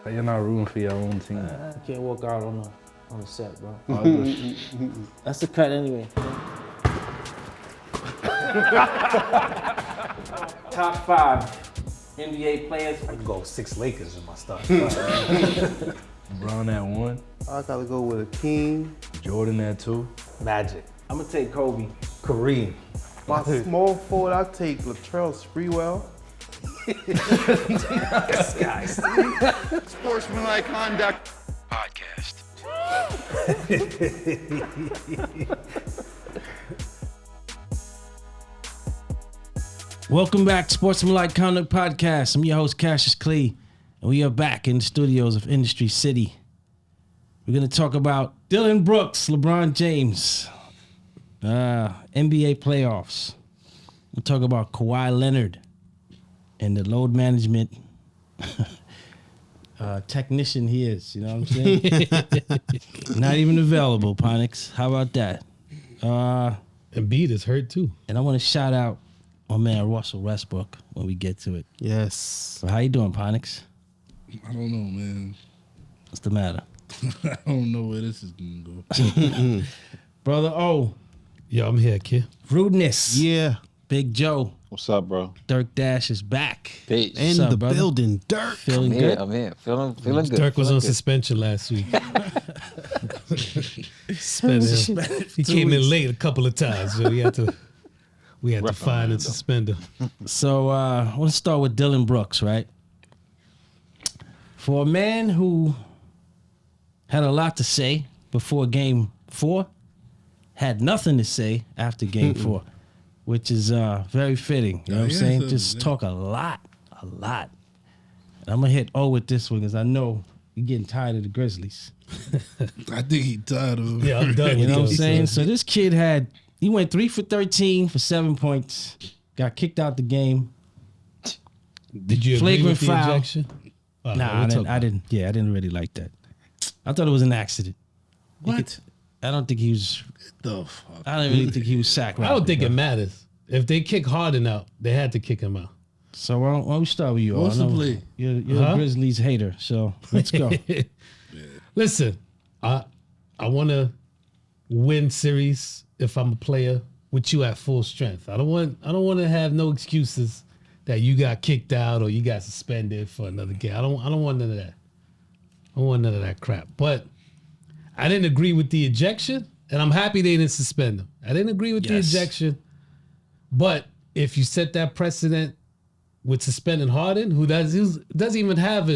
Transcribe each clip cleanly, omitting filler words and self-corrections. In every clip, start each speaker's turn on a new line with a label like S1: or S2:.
S1: You're not rooting for your own team.
S2: You can't walk out on the set, bro.
S1: Oh,
S2: That's the cut anyway. Top 5 NBA players. I can go 6 Lakers in my stuff.
S1: LeBron at 1.
S3: I gotta go with a King.
S1: Jordan at 2.
S2: Magic. I'm gonna take Kobe.
S4: Kareem.
S3: My small forward, I take Latrell Sprewell.
S2: This guy.
S5: Sportsmanlike Conduct Podcast.
S6: Welcome back to Sportsmanlike Conduct Podcast. I'm your host, Cassius Clay, and we are back in the studios of Industry City. We're going to talk about Dillon Brooks, LeBron James, NBA playoffs. We'll talk about Kawhi Leonard and the load management technician he is. You know what I'm saying? Not even available, Ponix. How about that?
S7: Embiid is hurt too.
S6: And I want to shout out my man Russell Westbrook when we get to it.
S7: Yes.
S6: So how you doing, Ponix?
S8: I don't know, man.
S6: What's the matter?
S8: I don't know where this is going to go.
S6: Brother O.
S7: Yo, I'm here, kid.
S6: Rudeness.
S7: Yeah.
S6: Big Joe.
S4: What's up, bro?
S6: Dirk Dash is back.
S4: Peace.
S7: In
S6: up,
S7: the
S6: brother?
S7: building, Dirk.
S6: Feeling good?
S4: I'm here. Feeling good.
S7: Dirk was
S4: Feeling
S7: on
S4: good.
S7: suspension last week. He came in late a couple of times, so we had to fine and suspend him.
S6: So I want to start with Dillon Brooks, right? For a man who had a lot to say before Game 4, had nothing to say after Game 4, which is very fitting. You know what I'm saying? Just talk a lot. And I'm going to hit O with this one because I know you're getting tired of the Grizzlies.
S8: I think he tired of him.
S7: Yeah, I'm done.
S6: You know what I'm saying? So this kid he went 3 for 13 for 7 points, got kicked out the game.
S7: Did you agree
S6: Flagrant
S7: with the
S6: foul.
S7: injection?
S6: Nah, I didn't really like that. I thought it was an accident.
S8: What?
S6: I don't think he was.
S8: The fuck?
S6: I don't really think he was sacked.
S7: I don't think it matters. If they kick Harden out, they had to kick him out.
S6: So why don't we start with you?
S8: What's
S6: I know
S8: the play?
S6: You're a Grizzlies hater, so let's go.
S7: Listen, I want to win series if I'm a player with you at full strength. I don't want to have no excuses that you got kicked out or you got suspended for another game. I don't want none of that. I don't want none of that crap. But I didn't agree with the ejection, and I'm happy they didn't suspend him. I didn't agree with the ejection. But if you set that precedent with suspending Harden, who doesn't even have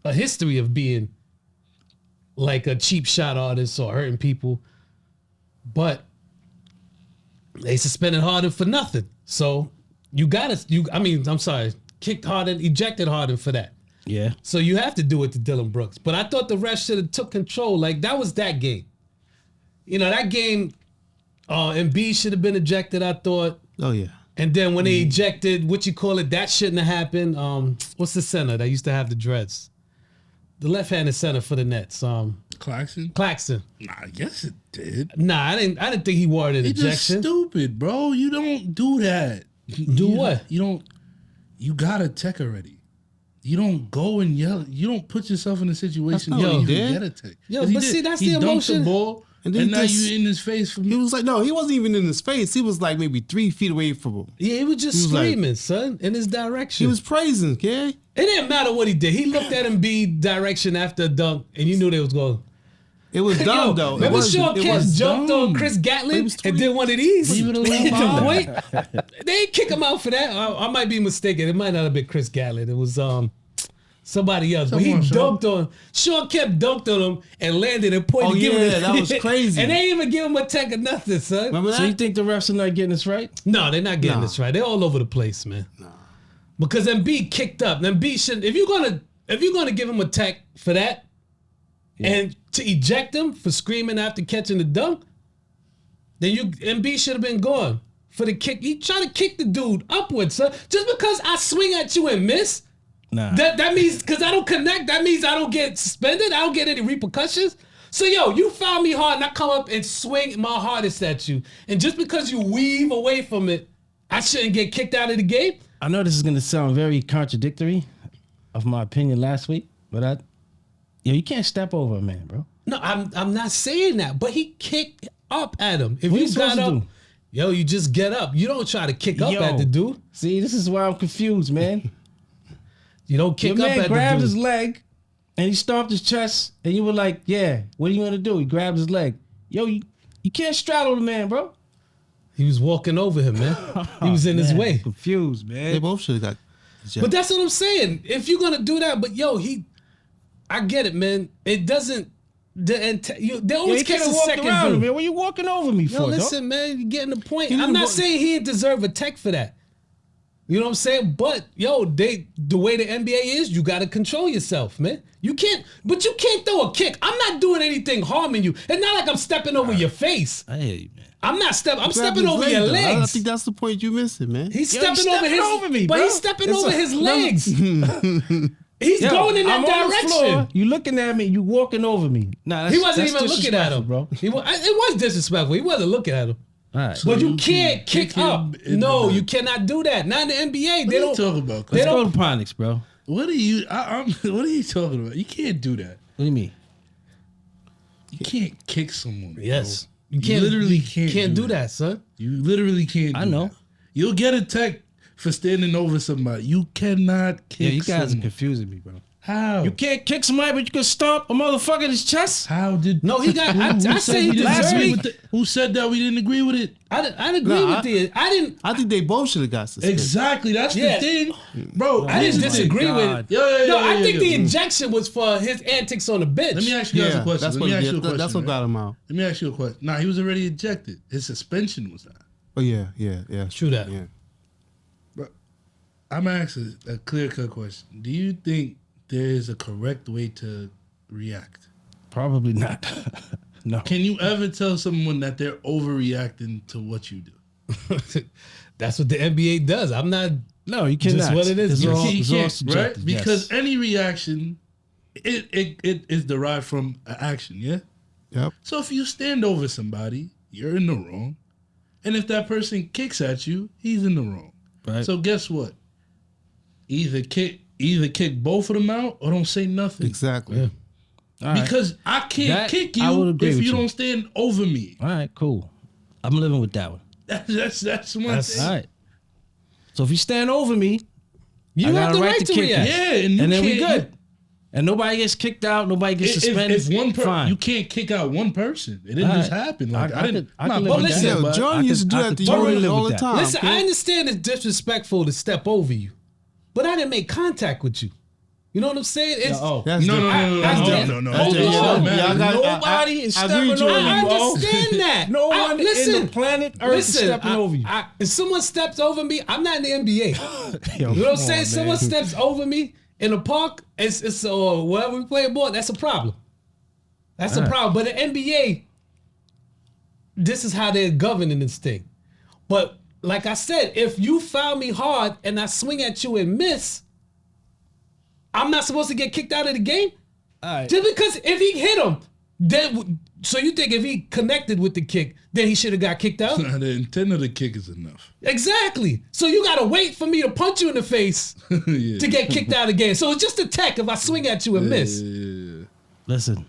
S7: a history of being like a cheap shot artist or hurting people, but they suspended Harden for nothing. So kicked Harden, ejected Harden for that.
S6: Yeah.
S7: So you have to do it to Dillon Brooks. But I thought the refs should have took control. Like, that was that game. You know, that game, Embiid should have been ejected, I thought.
S3: Oh, yeah.
S7: And then when they ejected, that shouldn't have happened. What's the center that used to have the dreads? The left-handed center for the Nets.
S8: Claxton?
S7: Nah,
S8: yes it did.
S7: Nah, I didn't think he warranted
S8: It's just
S7: ejection.
S8: stupid, bro. You don't do that.
S7: What?
S8: You got a tech already. You don't go and yell. You don't put yourself in a situation
S3: That's not
S8: where
S3: what
S8: you
S3: he
S8: can
S3: did.
S8: get a tech.
S7: Yo,
S8: Yes, he
S7: but
S8: did.
S7: see, that's
S8: he
S7: the
S8: dunked
S7: emotion.
S8: the ball,
S3: And
S8: and,
S3: then
S8: now you in his face from
S3: He was like, no, he wasn't even in his face. He was like maybe 3 feet away from him.
S7: Yeah, he was just
S3: He was like-
S7: screaming, son, in his direction.
S3: He was praising, okay?
S7: It didn't matter what he did. He looked at Embiid direction after a dunk, and you knew they was going.
S3: It was dumb, though.
S7: Remember Sean Kemp jumped
S8: dumb.
S7: on Chris Gatlin
S3: was
S7: and did one of these?
S8: Leave it alone.
S7: The point. They didn't kick him out for that. I might be mistaken. It might not have been Chris Gatlin. It was somebody else. But he dunked on Sean Kemp dunked on him and landed and pointed.
S3: Oh, yeah, that was crazy.
S7: And they didn't even give him a tech or nothing, son.
S3: Remember that?
S6: So you think the refs are not getting this right?
S7: No, they're not getting
S3: Nah.
S7: this right. They're all over the place, man. Because Embiid kicked up. Embiid shouldn't. If you're gonna give him a tech for that, and to eject him for screaming after catching the dunk, then Embiid should have been gone for the kick. He tried to kick the dude upwards, son. Just because I swing at you and miss,
S6: Nah.
S7: that means because I don't connect. That means I don't get suspended. I don't get any repercussions. So, yo, you foul me hard and I come up and swing my hardest at you. And just because you weave away from it, I shouldn't get kicked out of the game?
S6: I know this is going to sound very contradictory of my opinion last week, but you can't step over a man, bro.
S7: No, I'm not saying that, but he kicked up at him. If
S6: What
S7: you
S6: you
S7: got
S6: supposed to
S7: up,
S6: do?
S7: yo, you just get up. You don't try to kick up at the dude.
S6: See, this is why I'm confused, man.
S7: You don't kick
S6: Your
S7: up
S6: man
S7: at
S6: grabbed
S7: the
S6: his
S7: dude.
S6: leg and he stomped his chest, and you were like, "Yeah, what are you gonna do?" He grabbed his leg. Yo, you can't straddle the man, bro.
S7: He was walking over him, man. He was in his
S6: Man,
S7: way.
S6: confused,
S3: They
S6: man.
S3: both should have got.
S7: But that's what I'm saying. If you're gonna do that, but yo, I get it, man. It doesn't. They always
S6: You
S7: catch
S6: can't
S7: a
S6: walk
S7: second
S6: around,
S7: dude.
S6: man. What you walking over me for?
S7: Yo,
S6: dog?
S7: listen, man, you're getting the point.
S3: He
S7: I'm
S3: didn't
S7: not
S3: walk-
S7: saying he didn't deserve a tech for that. You know what I'm saying? But yo, the way the NBA is, you gotta control yourself, man. You can't throw a kick. I'm not doing anything harming you. It's not like I'm stepping over your face.
S6: I hear you, man.
S7: I'm
S3: Grabbed
S7: stepping
S3: his
S7: over
S3: leg,
S7: your
S3: though. I
S7: legs.
S3: think that's the point you missing, man.
S7: He's
S6: Yo,
S7: stepping over his
S6: over me,
S7: but
S6: bro.
S7: he's stepping
S6: It's
S7: over
S6: a-
S7: his legs. He's
S6: Yo,
S7: going in that
S6: I'm on the
S7: direction.
S6: floor, you looking at me, you walking over me. Nah,
S7: He wasn't
S6: that's
S7: even looking at him,
S6: bro.
S7: It was disrespectful. He wasn't looking at him.
S6: All right.
S8: So
S7: But you
S8: you
S7: can't
S8: can
S7: kick
S8: kick him
S7: up.
S8: in
S7: No,
S8: the-
S7: you cannot do that. Not in the NBA.
S8: What
S7: They
S8: are you
S7: don't.
S8: talking about?
S7: They
S6: Let's
S7: don't.
S6: go to Ponics, bro.
S8: What are you? What are you talking about? You can't do that.
S6: What do you mean?
S8: You can't kick someone. Bro.
S7: Yes,
S8: You literally can't
S7: do that, son.
S8: You literally can't.
S6: I
S8: do
S6: know.
S8: that. You'll get a tech for standing over somebody. You cannot kick.
S6: Yeah, you guys are
S8: someone.
S6: confusing me, bro.
S8: How?
S6: You can't kick somebody, but you can stomp a motherfucker in his chest.
S8: How did?
S7: No, he got. I
S8: Who
S7: say he
S8: didn't
S6: last
S7: deserved
S8: agree
S6: week-
S7: it.
S8: with who said that we didn't agree with it?
S7: I didn't agree
S3: Nah,
S7: with the. I didn't.
S3: I think they both should have got suspended.
S8: Exactly. That's
S7: Yeah.
S8: the thing, bro.
S7: I didn't disagree with it.
S8: Yeah.
S7: No, I think the injection was for his antics on the bench.
S8: Let me ask you guys a question.
S3: that's
S8: Let
S3: what
S8: me ask you a question.
S3: that's what
S8: right?
S3: got him out.
S8: Let me ask you a question. Nah, he was already ejected. His suspension was not.
S3: Oh yeah.
S7: True that.
S3: Yeah.
S8: I'm asking a clear-cut question. Do you think there is a correct way to react?
S6: Probably not. No.
S8: Can you ever tell someone that they're overreacting to what you do?
S7: That's what the NBA does. I'm not.
S6: No, you cannot.
S7: Just what it is.
S6: It's
S7: You
S6: all-
S8: You
S6: it's all
S8: can't,
S6: subjective,
S8: right? Because
S6: yes.
S8: any reaction, it is derived from an action, yeah?
S3: Yep.
S8: So if you stand over somebody, you're in the wrong. And if that person kicks at you, he's in the wrong.
S6: Right.
S8: So guess what? Either kick both of them out or don't say nothing.
S3: Exactly.
S7: Yeah.
S6: All right.
S8: Because I can't
S6: That-
S8: kick
S6: I would
S8: you
S6: agree
S8: if
S6: with
S8: you
S6: you.
S8: don't stand over me.
S6: All right, cool. I'm living with that one.
S8: That's one
S7: That's-
S8: thing.
S6: All right. So if you stand over me,
S7: You
S6: I
S7: have
S6: got
S7: the
S6: a
S7: right
S6: right
S7: to
S6: to kick
S7: react.
S8: Yeah, and you
S6: and then we
S8: can't-
S6: good. And nobody gets kicked out, nobody gets suspended.
S8: If one person,
S6: fine.
S8: you can't kick out one person. It didn't
S6: All
S8: just
S6: right.
S8: happen. Like
S6: I
S8: I didn't.
S6: could- I
S8: I'm not
S6: could live
S8: punching
S6: with that.
S3: Yeah,
S8: nobody.
S3: Jordan used to do
S6: I
S3: that
S6: could
S3: to
S6: totally
S3: you
S6: live
S3: all
S6: with
S3: the
S6: that.
S3: time.
S7: Listen,
S3: kid.
S7: I understand it's disrespectful to step over you, but I didn't make contact with you. You know what I'm saying? It's,
S3: That's
S8: No,
S3: different.
S8: no.
S7: That's different.
S8: Hold
S7: That's
S8: on.
S7: different.
S8: man.
S3: Yeah, I got-
S6: Nobody is
S3: I agree with
S6: stepping
S3: you
S6: over
S3: on
S6: you.
S7: I
S3: that.
S7: understand that.
S6: No one in
S7: listen,
S6: the planet Earth is stepping over you.
S7: If someone steps over me, I'm not in the NBA.
S6: Yo,
S7: You know what I'm
S6: come
S7: saying?
S6: on,
S7: Someone
S6: man.
S7: steps over me in the park, it's or wherever we play ball, that's a problem. That's a problem. But the NBA, this is how they're governing this thing. But like I said, if you foul me hard and I swing at you and miss, I'm not supposed to get kicked out of the game?
S6: All right.
S7: Just because if he hit him, then so you think if he connected with the kick, then he should have got kicked out?
S8: The intent of the kick is enough.
S7: Exactly. So you gotta wait for me to punch you in the face
S8: Yeah.
S7: to get kicked out of the game. So it's just a tech if I swing at you and miss.
S6: Listen,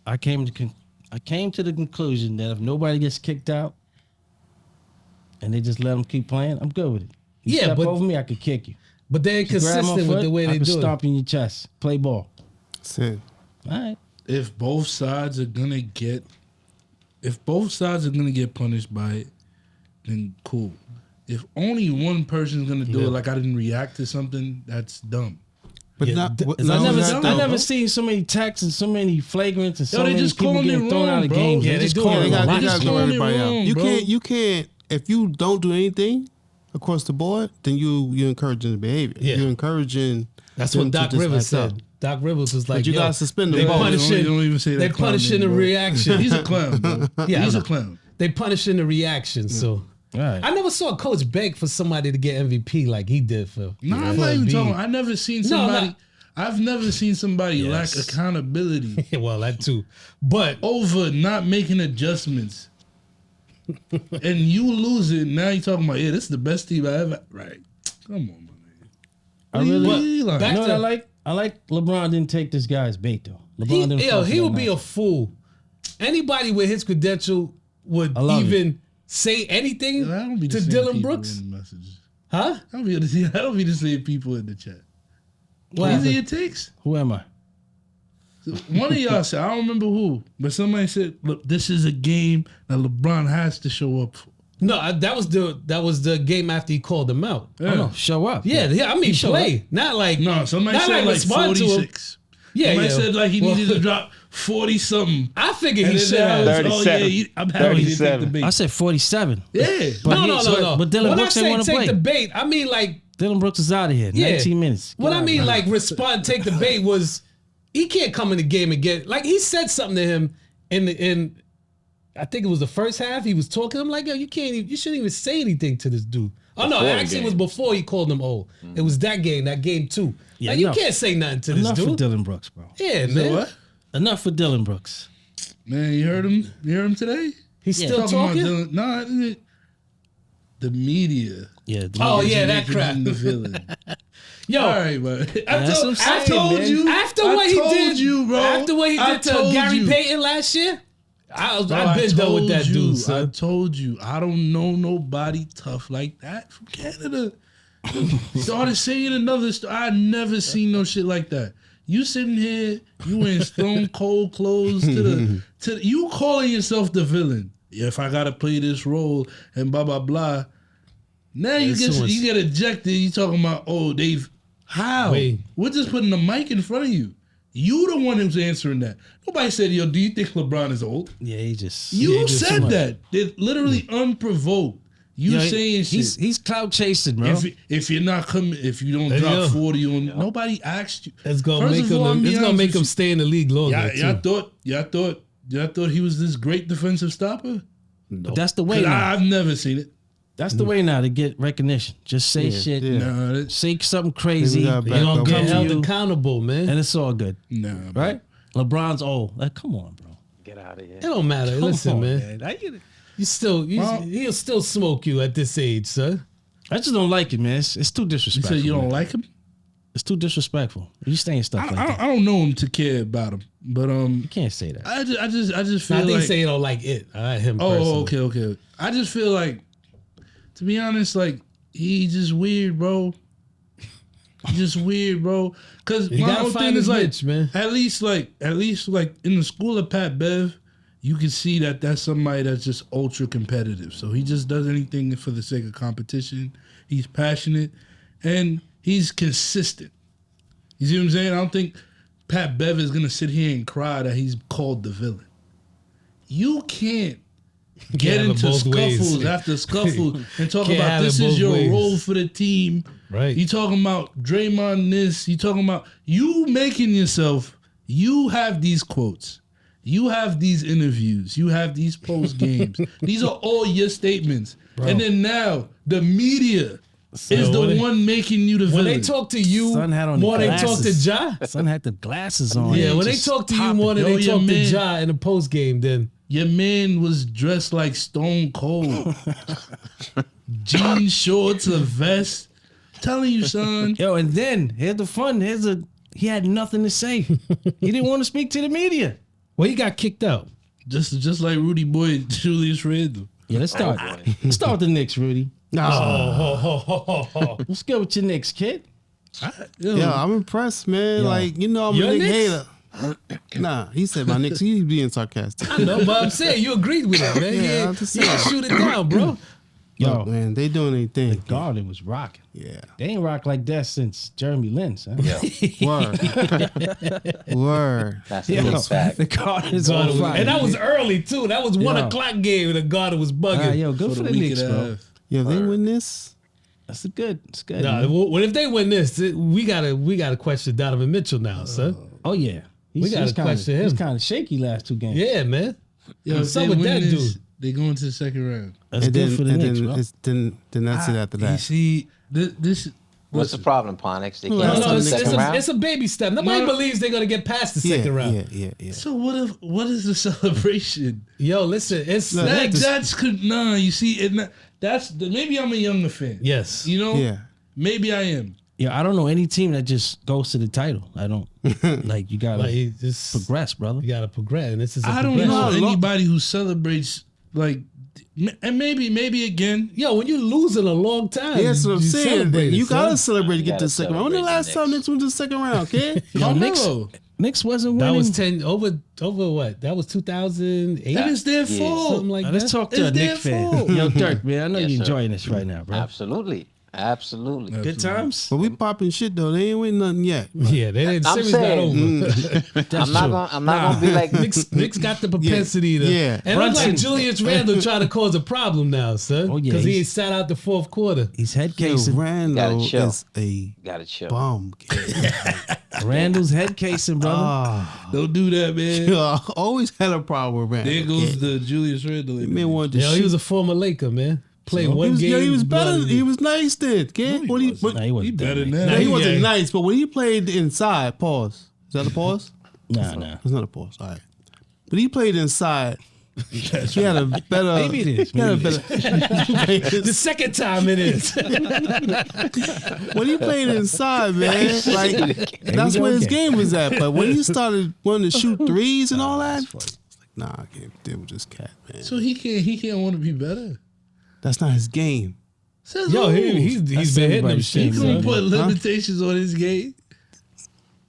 S6: I came to the conclusion that if nobody gets kicked out and they just let them keep playing, I'm good with it. You
S7: Yeah,
S6: step
S7: but-
S6: over me, I could kick you.
S7: But they're
S6: You grab my
S7: inconsistent with
S6: foot,
S7: the way
S6: I
S7: they
S6: could
S7: do
S6: stomp
S7: it.
S6: in your chest. Play ball.
S3: That's it.
S6: All right.
S8: If both sides are gonna get punished by it, then cool. If only one person's gonna do it, like I didn't react to something, that's dumb.
S3: But
S7: Yeah,
S3: not.
S7: th-
S3: what-
S7: I
S3: not
S6: I
S3: only
S6: never,
S3: that,
S6: I
S3: though.
S6: never seen so many texts and so many flagrants and so
S8: they
S6: many
S8: just
S6: people
S8: calling
S6: getting
S8: it
S6: thrown
S8: wrong,
S6: out of
S8: bro.
S6: games.
S7: Yeah,
S6: They
S7: they
S6: just
S7: do
S6: call
S7: it
S6: it
S7: a
S3: They
S6: a
S3: got,
S6: lot.
S3: they got to throw
S8: calling it
S3: everybody
S8: wrong,
S3: out. You
S8: bro.
S3: can't. You can't. If you don't do anything across the board, then you're encouraging the behavior.
S7: Yeah.
S3: You're encouraging.
S7: That's
S3: them
S7: what
S3: to
S7: Doc
S3: just
S7: Rivers
S3: act up.
S7: said. Doc Rivers was like,
S3: you
S7: yo,
S3: gotta suspend them
S7: they
S3: both.
S7: punishing,
S8: Don't even say that
S7: they
S8: clown
S7: punishing
S8: name,
S7: the
S8: bro.
S7: reaction.
S8: He's a clown, bro.
S7: Yeah,
S8: He's
S7: I
S8: a
S7: know.
S8: clown.
S7: They punishing the reaction. So
S6: All right.
S7: I never saw a coach beg for somebody to get MVP like he did for.
S8: No, I'm
S7: for
S8: not even
S7: Embiid.
S8: talking. I never seen
S7: No,
S8: somebody.
S7: no.
S8: I've never seen somebody
S6: Yes.
S8: lack accountability
S7: Well, that too. But
S8: over not making adjustments. And you lose it. Now you're talking about, yeah, this is the best team I ever. Right? Come on, my man.
S6: I
S8: What
S6: really,
S8: are you like?
S7: Back
S6: you know what
S7: to-
S6: I like? I like LeBron didn't take this guy's bait though. LeBron didn't fall for
S7: he
S6: that
S7: would be a
S6: knife.
S7: fool. Anybody with his credential would
S6: I love
S7: even say anything
S8: I don't be
S7: to
S8: the same
S7: Dylan
S8: people
S7: Brooks.
S8: in the messages.
S7: Huh?
S8: I don't be the same people in the chat.
S7: What
S8: Easy
S7: happened?
S8: it takes.
S6: Who am I?
S8: One of y'all said, I don't remember who, but somebody said, look, this is a game that LeBron has to show up for.
S7: No, that was the game after he called him out.
S8: Yeah.
S6: Oh no, show up.
S7: Yeah, I mean
S6: showed
S7: play, not like
S8: No, somebody
S7: not
S8: said like
S7: respond to him.
S8: 46.
S7: Yeah,
S8: Somebody
S7: yeah.
S8: said like he
S7: Well,
S8: needed to drop 40 something.
S7: I figured
S8: And
S7: he
S8: then
S7: should
S8: now
S7: have.
S8: it's, oh yeah,
S4: 37.
S8: I'm happy he didn't take the
S4: 37.
S8: bait.
S6: I said 47.
S8: Yeah.
S7: No.
S6: But Dylan
S7: when
S6: Brooks
S7: I
S6: ain't
S7: say
S6: want to
S7: take
S6: play.
S7: the bait, I mean like
S6: Dylan Brooks is out of here.
S7: Yeah.
S6: 19 minutes.
S7: what
S6: Get
S7: I
S6: out,
S7: mean
S6: man.
S7: like respond, take the bait was he can't come in the game and get like he said something to him in I think it was the first half. He was talking. I'm like, yo, you shouldn't even say anything to this dude. Oh no,
S4: Before the
S7: actually it
S4: game.
S7: was before he called him old. It was that game 2.
S6: Yeah,
S7: like you
S6: enough.
S7: can't say nothing to
S6: Enough
S7: this
S6: for
S7: dude.
S6: Dylan Brooks, bro.
S7: Yeah,
S8: So
S7: man.
S8: what?
S6: Enough for Dylan Brooks.
S8: Man, you heard him? You heard him today?
S7: He's
S6: Yeah.
S7: still talking.
S8: Dylan. No, the media.
S6: Yeah.
S7: Oh
S8: is
S7: yeah, that
S8: making
S7: crap.
S8: him the villain.
S7: Yo,
S8: All right, but
S6: that's what I'm saying,
S8: I told
S6: man.
S8: you.
S7: after
S8: I
S7: what he
S8: told
S7: did,
S8: you, bro.
S7: after what he
S8: I
S7: did to
S8: told
S7: Gary
S8: you.
S7: Payton last year, I've
S8: Bro,
S7: been done with
S8: told
S7: that dude.
S8: I
S7: Son.
S8: told you. I don't know nobody tough like that from Canada. Started saying another story. I never seen no shit like that. You sitting here, you in stone cold clothes to you calling yourself the villain. If I gotta play this role and blah blah blah. Now you
S7: so much-
S8: get ejected. You talking about Dave? How?
S7: Wait.
S8: We're just putting the mic in front of you. You the one who's answering that. Nobody said, yo, do you think LeBron is old?
S6: Yeah, he just.
S8: You
S6: he just too
S8: said
S6: much.
S8: that. They're literally unprovoked. You
S6: Yo,
S8: saying shit.
S6: He's cloud chasing, bro.
S8: If you're not coming, if you don't
S7: There you
S8: drop
S7: go.
S8: 40 on, nobody asked you.
S7: It's gonna
S8: First
S7: make
S8: of all, I'm
S7: him.
S8: be
S7: It's gonna
S8: honest
S7: make
S8: with
S7: him
S8: you.
S7: stay in the league longer.
S8: Y'all thought he was this great defensive stopper?
S6: But that's the way
S8: 'Cause
S6: now.
S8: I've never seen it.
S6: That's the way now to get recognition. Just say shit.
S3: yeah.
S8: Nah, that,
S6: Say something crazy.
S3: Then we
S6: They
S3: gotta back
S6: don't
S3: up.
S7: Get
S6: come
S7: held
S6: to you,
S7: accountable, man.
S6: and it's all good,
S8: nah,
S6: right? LeBron's old. Like, come on, bro.
S4: Get out of here.
S7: It don't matter.
S6: Come
S7: Listen,
S6: on,
S7: man. He'll still smoke you at this age, son.
S6: I just don't like it, man. It's too
S8: You
S6: disrespectful.
S8: said you don't
S6: man.
S8: like him?
S6: It's too disrespectful. You saying stuff like that.
S8: I don't know him to care about him, but
S6: You can't say that.
S8: I just feel
S7: I think
S8: like
S7: say you don't like it. Him personally.
S8: okay. I just feel like, to be honest, like he just weird, bro. He just weird, bro. Cause
S7: You
S8: my
S7: gotta
S8: whole
S7: find
S8: thing
S7: his
S8: is like,
S7: niche, man.
S8: at least like in the school of Pat Bev, you can see that that's somebody that's just ultra competitive. So he just does anything for the sake of competition. He's passionate and he's consistent. You see what I'm saying? I don't think Pat Bev is gonna sit here and cry that he's called the villain. You can't get
S7: have it
S8: into
S7: both ways.
S8: scuffles after scuffles and talk
S7: Can't
S8: about
S7: have
S8: this
S7: it
S8: is
S7: both
S8: your
S7: ways.
S8: role for the team.
S7: Right.
S8: You talking about Draymond this. You talking about you making yourself. You have these quotes. You have these interviews. You have these post games. These are all your statements. And then now the media is the
S7: when they-
S8: one making you the
S7: When
S8: villain.
S7: they talk to you
S6: Son had on
S7: more
S6: the
S7: than they talk to
S6: glasses.
S7: Ja.
S6: Son had the glasses on.
S7: Yeah,
S6: and
S7: when they
S6: just
S7: talk to you
S6: popping.
S7: more than
S8: Yo,
S7: they
S8: your
S7: talk to
S8: man-
S7: Ja in the post game, then
S8: Your man was dressed like Stone Cold. Jeans, shorts, a vest. Telling you, son.
S6: Yo, and then here's the fun. He had nothing to say. He didn't want to speak to the media.
S7: well, he got kicked out.
S8: Just like Rudy Boy, Julius Randle.
S6: Yeah, let's start. Let's start with the Knicks, Rudy. What's good with your Knicks, kid?
S3: Yeah, I'm impressed, man.
S6: Yo.
S3: Like, you know, I'm
S7: Your
S3: a Nick
S7: Knicks?
S3: hater. Nah, he said my Knicks. He's being sarcastic.
S7: I know, but I'm saying you agreed with it, man.
S3: Yeah,
S7: Yeah,
S3: I'm just
S7: you gotta
S3: saying.
S7: shoot it down, bro.
S6: Yo,
S3: Look, man, they doing their thing.
S6: Garden was rocking.
S3: Yeah.
S6: They ain't rock like that since Jeremy Lin, son.
S3: Word. Word.
S4: That's a big fact.
S6: The Garden is on fire.
S7: And that was early too. That was 1
S6: Yo.
S7: o'clock game, and the Garden was bugging.
S6: yo, good for the
S8: week
S6: Knicks,
S8: and a
S6: bro.
S8: half.
S3: Yeah, if they win this,
S6: That's good. It's good.
S7: Nah,
S6: man.
S7: well, if they win this, we gotta question Donovan Mitchell now, son.
S6: Oh yeah,
S7: We gotta question him.
S6: He's kind of shaky last two games.
S7: Yeah, man.
S8: Yo,
S7: What's
S8: if
S7: up
S8: they
S7: with
S8: win
S7: that
S8: this,
S7: dude?
S8: They go into the second round.
S6: That's
S3: and
S6: good
S3: then
S6: for the
S3: and
S6: Knicks,
S3: then
S6: bro.
S3: then that's it after
S8: You
S3: that.
S8: see, this
S4: What's the problem, Ponix? They
S3: No,
S4: can't
S3: no,
S4: win the
S3: it's-
S4: second round.
S7: It's a baby step. Nobody
S8: No.
S7: believes they're gonna get past the
S3: Yeah,
S7: second round.
S3: yeah.
S8: So what is the celebration?
S7: Yo, listen, it's
S8: You see, maybe I'm a younger fan.
S7: yes.
S8: You know,
S3: Yeah.
S8: maybe I am.
S6: Yeah, I don't know any team that just goes to the title. I don't like you gotta
S7: Like, just
S6: progress, brother.
S7: You gotta progress, and this is.
S8: I don't know anybody who celebrates like, and maybe again.
S7: Yo, when you lose in a long time,
S3: Yeah, that's what I'm saying.
S7: celebrate it,
S3: You gotta
S7: son.
S3: celebrate to
S4: You
S3: get to the
S4: gotta
S3: second round. When the
S4: celebrate
S3: last
S4: the
S3: time
S4: Knicks.
S3: Knicks went to the second round, kid?
S6: Yo, Knicks
S8: Carmelo.
S6: wasn't
S7: That
S6: winning.
S7: was 10 over what? That was 2008.
S8: That is their fault.
S7: Something like
S6: Let's
S7: that.
S6: talk to a
S8: It's their
S6: Knicks fan.
S8: fault.
S6: Yo, Dirk, man, I know
S4: Yes,
S6: you're
S4: sir.
S6: enjoying this right now, bro.
S4: Absolutely.
S6: Good times.
S3: But we popping shit though. They ain't win nothing yet.
S7: Yeah, the
S4: I'm
S7: series
S4: saying-
S7: not over.
S6: That's
S4: I'm
S6: true.
S4: not gonna be like
S7: Knicks got the propensity to.
S3: Yeah.
S7: And it's like
S6: Brunson.
S7: Julius Randle trying to cause a problem now, son.
S6: Oh, yeah,
S7: Because he
S6: he's-
S7: ain't sat out the fourth quarter.
S6: He's head
S3: Yo,
S6: casing.
S3: Randall
S4: Gotta chill.
S3: is a
S4: gotta chill.
S3: bum. Kid.
S6: Randall's head casing, brother.
S8: Don't do that, man.
S3: Yo, I always had a problem with Randall.
S8: There goes
S3: kid.
S8: the Julius Randle.
S3: Man wanted to
S7: Yo, he
S3: shoot.
S7: was a former Laker, man. Played one game.
S3: He was better.
S7: blooded
S3: He
S7: it.
S3: was nice then, kid.
S8: No,
S3: When
S8: he
S3: he,
S8: wasn't.
S6: Nah, he wasn't
S8: He better
S6: that
S8: than
S6: nice.
S8: that.
S3: no, he wasn't
S7: Yeah.
S3: nice, but when he played inside, pause. Is that a pause?
S6: Nah.
S3: It's not a pause. All right. But he played inside. He had a better.
S6: Maybe it is.
S3: He had a
S6: Maybe it
S3: better.
S7: The second time it is.
S3: When he played inside, man, like that's where his game was at. But when he started wanting to shoot threes and all that, it's like, nah, I can't deal with this cat, man.
S8: So he can't want to be better.
S3: That's not his game.
S8: Says
S7: Yo,
S8: who?
S7: he's been hitting them
S6: everybody's
S7: shit.
S6: thing,
S8: He
S6: man.
S8: gonna put
S3: Huh?
S8: limitations on his game.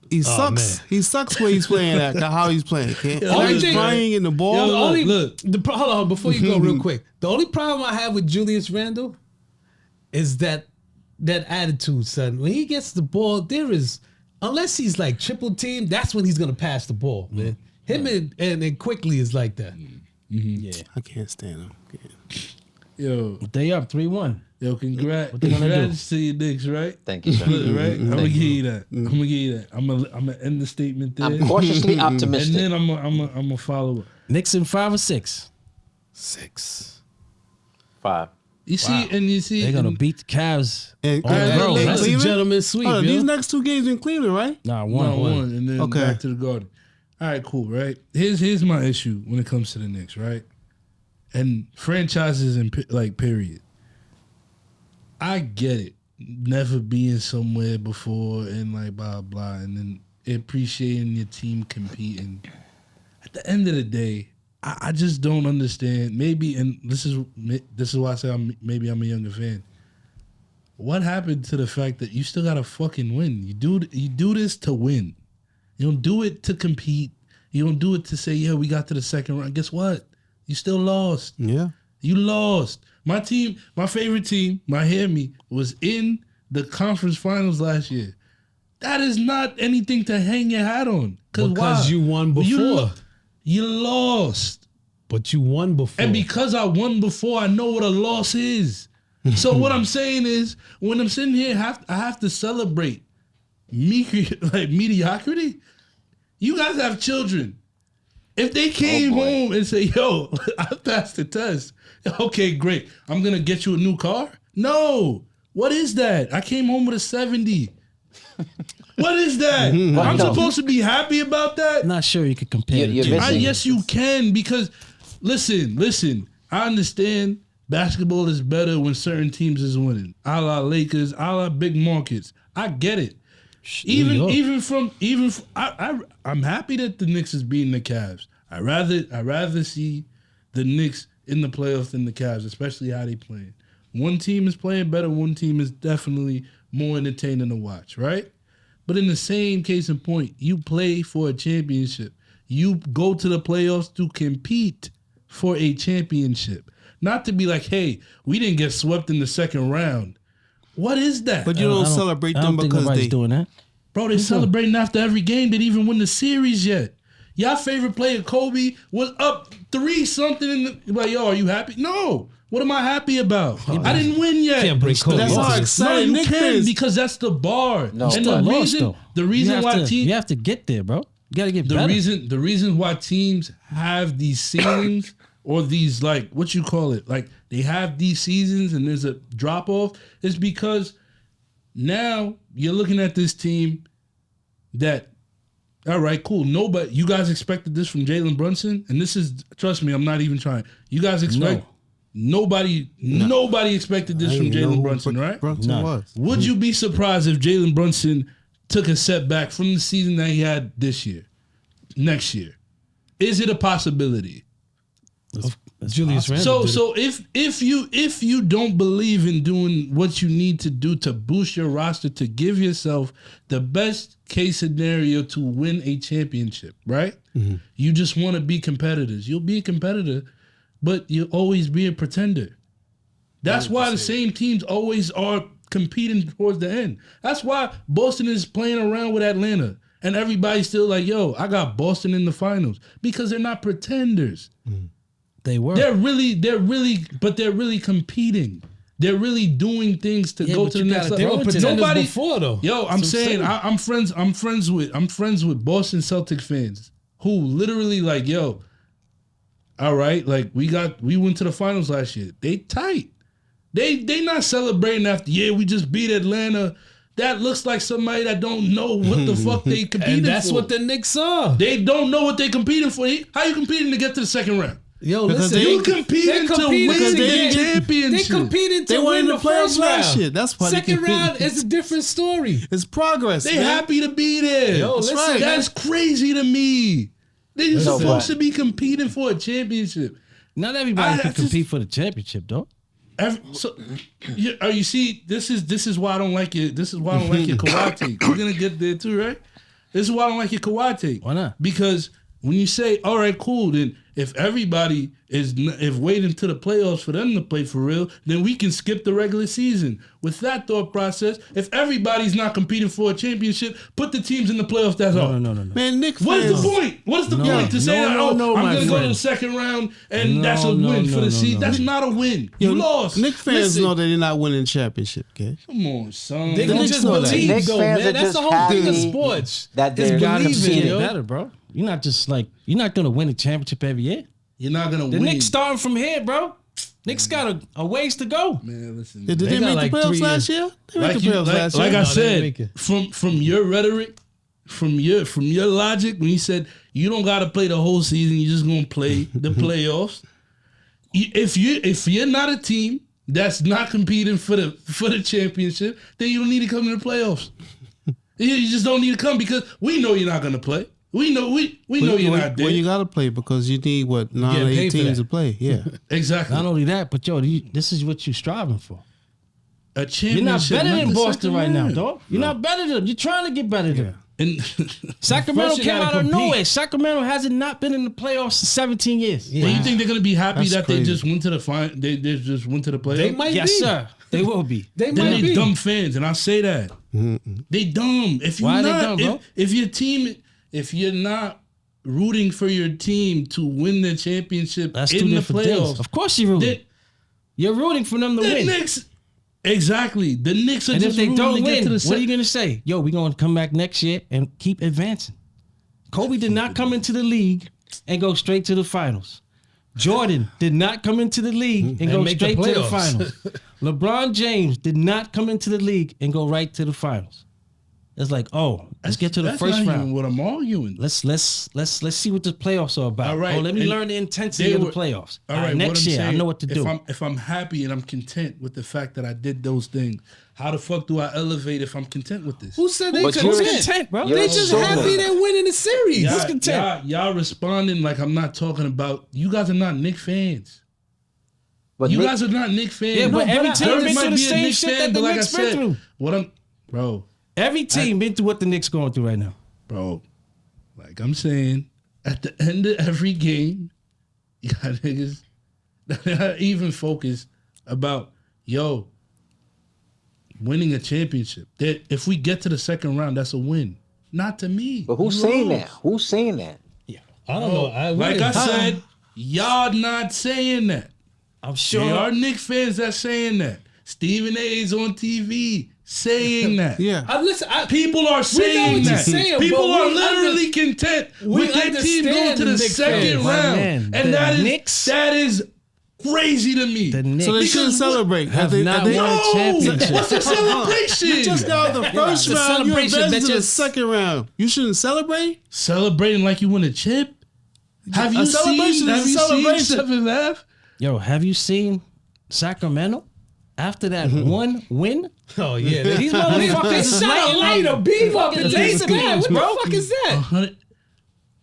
S3: He sucks.
S7: man.
S3: He sucks where he's playing at. How he's playing. Kid.
S8: Yo,
S3: All he's
S7: look,
S3: crying in the ball.
S8: Yo,
S7: The only,
S8: look.
S7: hold on, before you go real quick. The only problem I have with Julius Randle is that attitude, son. When he gets the ball, there is, unless he's like triple team, that's when he's gonna pass the ball, man. Him and Quickly is like that.
S6: Yeah.
S3: I can't stand him.
S8: Yo,
S6: They up 3-1.
S8: congrats
S6: they gonna do?
S8: congrats to your Knicks, right?
S4: Thank you, sir.
S8: Look, right? I'm gonna
S4: Thank
S8: give
S4: you.
S8: you that. I'm gonna give you that. I'm gonna end the statement there,
S4: I'm cautiously
S8: and
S4: optimistic.
S8: then I'm gonna follow up.
S6: Knicks in 5 or 6.
S3: 6.
S4: 5.
S8: You see, and you see,
S6: They're gonna
S8: and-
S6: beat the Cavs.
S3: And,
S6: on the
S3: and-
S6: road.
S3: and
S7: That's a
S3: Cleveland?
S7: gentleman's sweep,
S3: Hold on,
S7: yo.
S3: these next 2 games in Cleveland, right?
S6: Nah,
S8: one,
S6: one.
S8: and then
S3: Okay.
S8: back to the Garden. All right, cool, right? Here's my issue when it comes to the Knicks, right? And franchises and period. I get it, never being somewhere before and like blah blah, and then appreciating your team competing. At the end of the day, I just don't understand. Maybe, and this is why I say maybe I'm a younger fan. What happened to the fact that you still gotta fucking win? You do this to win. You don't do it to compete. You don't do it to say, yeah, we got to the second round. Guess what? You still lost.
S3: Yeah.
S8: You lost. My team, my favorite team, Miami, was in the conference finals last year. That is not anything to hang your hat on.
S7: Because
S8: why?
S7: you won before.
S8: You lost.
S7: But you won before.
S8: And because I won before, I know what a loss is. So what I'm saying is, when I'm sitting here, I have to celebrate mediocrity. You guys have children. If they came home and say, yo, I passed the test. Okay, great. I'm going to get you a new car? No. What is that? I came home with a 70. What is that? I'm supposed to be happy about that?
S6: Not sure you could compare.
S4: You're
S6: the two.
S4: missing-
S8: Yes, you can, because listen. I understand basketball is better when certain teams is winning. A la Lakers, a la big markets. I get it. I'm happy that the Knicks is beating the Cavs. I rather see the Knicks in the playoffs than the Cavs, especially how they playing. One team is playing better. One team is definitely more entertaining to watch, right? But in the same case in point, you play for a championship. You go to the playoffs to compete for a championship. Not to be like, hey, we didn't get swept in the second round. What is that?
S3: But you don't celebrate
S6: I
S3: them
S6: don't think
S3: because
S6: nobody's
S3: they.
S6: doing that.
S8: Bro, they're celebrating after every game. They didn't even win the series yet. Y'all favorite player, Kobe, was up 3-something. Like, yo, are you happy? No. What am I happy about? I didn't win yet.
S7: Can't break Kobe.
S3: That's how
S8: No,
S3: excited
S8: you
S3: Nick
S8: can,
S3: is.
S8: because that's the bar.
S4: No,
S8: and
S6: Still lost, though.
S8: the reason why teams
S6: you have to get there, bro. You gotta get
S8: the
S6: better.
S8: reason why teams have these ceilings or these, like, what you call it, like they have these seasons and there's a drop off is because now you're looking at this team that, all right, cool. Nobody, you guys expected this from Jalen Brunson, and this is, trust me, I'm not even trying. You guys expect Nobody expected this from Jalen Brunson, right?
S3: Brunson was.
S8: Would you be surprised if Jalen Brunson took a step back from the season that he had this year, next year? Is it a possibility?
S7: Julius Randle.
S8: So if you don't believe in doing what you need to do to boost your roster to give yourself the best case scenario to win a championship, right? Mm-hmm. You just want to be competitors. You'll be a competitor, but you'll always be a pretender. That's why the same teams always are competing towards the end. That's why Boston is playing around with Atlanta. And everybody's still like, yo, I got Boston in the finals. Because they're not pretenders.
S6: Mm. They were.
S8: They're really competing. They're really doing things to go to the next level.
S7: They were pretenders before, though.
S8: Yo, I'm saying I'm friends with Boston Celtics fans who literally like, yo, all right, like we went to the finals last year. They tight. They not celebrating after, we just beat Atlanta. That looks like somebody that don't know what the fuck they competing for.
S7: And that's what the Knicks are.
S8: They don't know what they competing for. How you competing to get to the second round?
S7: Yo,
S3: because
S7: listen,
S8: you competing to win the championship.
S7: They competed to win the first round.
S3: Shit. That's why
S7: second round is a different story.
S3: It's progress.
S8: They happy to be there.
S7: Yo, listen,
S3: right.
S8: That's crazy to me. They're supposed to be competing for a championship.
S6: Not everybody can compete for the championship, though.
S8: You see, this is why I don't like it. This is why I don't like your Kawhi take. We're gonna get there too, right? This is why I don't like your Kawhi take.
S6: Why not?
S8: Because when you say, all right, cool, then if everybody if waiting to the playoffs for them to play for real, then we can skip the regular season. With that thought process, if everybody's not competing for a championship, put the teams in the playoffs. That's all.
S6: No.
S3: Man, Nick,
S8: What is the point? What is the point to say, I'm going to go to the second round and that's a win for the season? That's not a win. You lost.
S3: Knicks fans know that they're not winning championship, okay?
S8: Come on, son.
S7: They don't just believe,
S4: Knicks
S7: though,
S4: fans
S7: man.
S4: are
S7: That's the
S4: just
S7: whole thing of
S4: happy
S7: sports.
S4: that
S7: It's
S4: they're
S6: Gotta
S7: believing,
S6: get
S7: yo.
S6: better, bro. You're not gonna win a championship every year.
S8: You're not going to
S6: The
S8: win.
S6: Knicks starting from here, bro. Knicks got a ways to go.
S8: Man, listen.
S3: Did they
S7: got
S3: make
S7: like
S3: the playoffs
S7: 3
S3: last year? They made
S8: Like,
S3: the playoffs last year.
S8: I
S7: No, they didn't
S8: said,
S7: make it.
S8: from your rhetoric, from your logic, when you said you don't got to play the whole season, you're just going to play the playoffs. If you're not a team that's not competing for the championship, then you don't need to come to the playoffs. You just don't need to come because we know you're not going to play. We know you're not there.
S3: Well, you got to play because you need, 9 or 8 teams to play. Yeah.
S8: Exactly.
S6: Not only that, but this is what you're striving for.
S8: A
S6: You're
S8: championship.
S6: not better
S8: not
S6: than
S8: the
S6: Boston
S8: second
S6: right now,
S8: round.
S6: dog. You're not better than them. You're trying to get better than them.
S8: And
S6: Sacramento
S7: First you
S6: came
S7: gotta
S6: out of
S7: compete.
S6: nowhere. Sacramento hasn't not been in the playoffs in 17 years.
S8: Well, you think they're gonna be happy
S3: That's
S8: that they
S3: crazy.
S8: just went to the final? They just went to the playoffs.
S7: They might
S6: Yes,
S7: be.
S6: sir. They will be.
S7: They
S8: Then
S7: might
S8: they
S7: be.
S8: dumb fans, and I say that they dumb. If you
S6: Why are they
S8: not,
S6: dumb, bro?
S8: if your team, if you're not rooting for your team to win the championship
S6: That's
S8: in
S6: two
S8: the
S6: different
S8: playoffs,
S6: things. Of course you're rooting. You're rooting for them to
S8: the
S6: win.
S8: Knicks, exactly. The Knicks are
S6: And if
S8: just
S6: they
S8: rooting
S6: don't
S8: to get
S6: win,
S8: to the
S6: what are you going to say? Yo, we're going to come back next year and keep advancing. Kobe did not come into the league and go straight to the finals. Jordan did not come into the league and go
S7: make the
S6: straight to the
S7: playoffs.
S6: finals. LeBron James did not come into the league and go right to the finals. It's like, let's get to the
S8: That's
S6: first
S8: not
S6: round.
S8: even what I'm arguing.
S6: Let's see what the playoffs are about.
S8: All right,
S6: Let me
S8: and
S6: learn the intensity
S8: they
S6: of the
S8: were-
S6: playoffs.
S8: All right,
S6: next
S8: what I'm
S6: year,
S8: saying,
S6: I know what to do.
S8: If I'm happy and I'm content with the fact that I did those things, how the fuck do I elevate if I'm content with this?
S7: Who said they
S4: But
S7: content?
S4: you're
S6: content, bro.
S4: you're
S7: They just
S4: so
S7: happy
S4: good.
S7: they're winning the series.
S8: Y'all,
S6: Who's content?
S8: y'all responding like I'm not talking about. You guys are not Knicks fans.
S4: But
S8: You
S4: Nick-
S8: guys are not Knicks fans.
S6: Yeah, but every team
S8: Dirk
S6: been
S8: might
S6: through the
S8: be a
S6: same
S8: Knicks
S6: shit
S8: fan,
S6: that the
S8: but like
S6: Knicks
S8: I
S6: been
S8: said,
S6: through.
S8: bro,
S6: Every team been through what the Knicks going through right now.
S8: like I'm saying, at the end of every game, you got niggas that are even focused about, winning a championship. That if we get to the second round, that's a win. Not to me.
S4: But who's
S8: You
S4: saying
S8: lost.
S4: that? Who's saying that?
S7: I don't know.
S8: Like I said, y'all not saying that.
S6: I'm
S8: There
S6: sure.
S8: are Knicks fans that's saying that. Stephen A. is on TV saying that.
S3: Yeah.
S8: People are
S7: what
S8: saying
S7: you're
S8: that.
S7: saying,
S8: People
S7: but
S8: are
S7: we
S8: literally content with their team going to the
S7: Knicks
S8: second
S7: fans.
S8: round.
S6: Man,
S8: And
S6: the
S8: that
S6: Knicks-
S8: is crazy to me.
S6: The Knicks
S3: So they shouldn't
S8: Because what-
S3: celebrate.
S6: have not won a
S8: No!
S6: championship.
S8: What's the celebration?
S3: You just got the first
S6: The
S3: round. You
S6: celebration
S3: advanced
S6: that
S3: to the
S6: just-
S3: second round. You shouldn't celebrate?
S8: Celebrating like you win a chip? Have you
S3: A celebration
S8: seen
S3: is a celebration.
S8: Stephen F?
S6: Yo, have you seen Sacramento after that one win?
S7: Oh yeah,
S6: These motherfuckers is
S7: light a beef up in Jason. What the fuck is that?
S8: 100.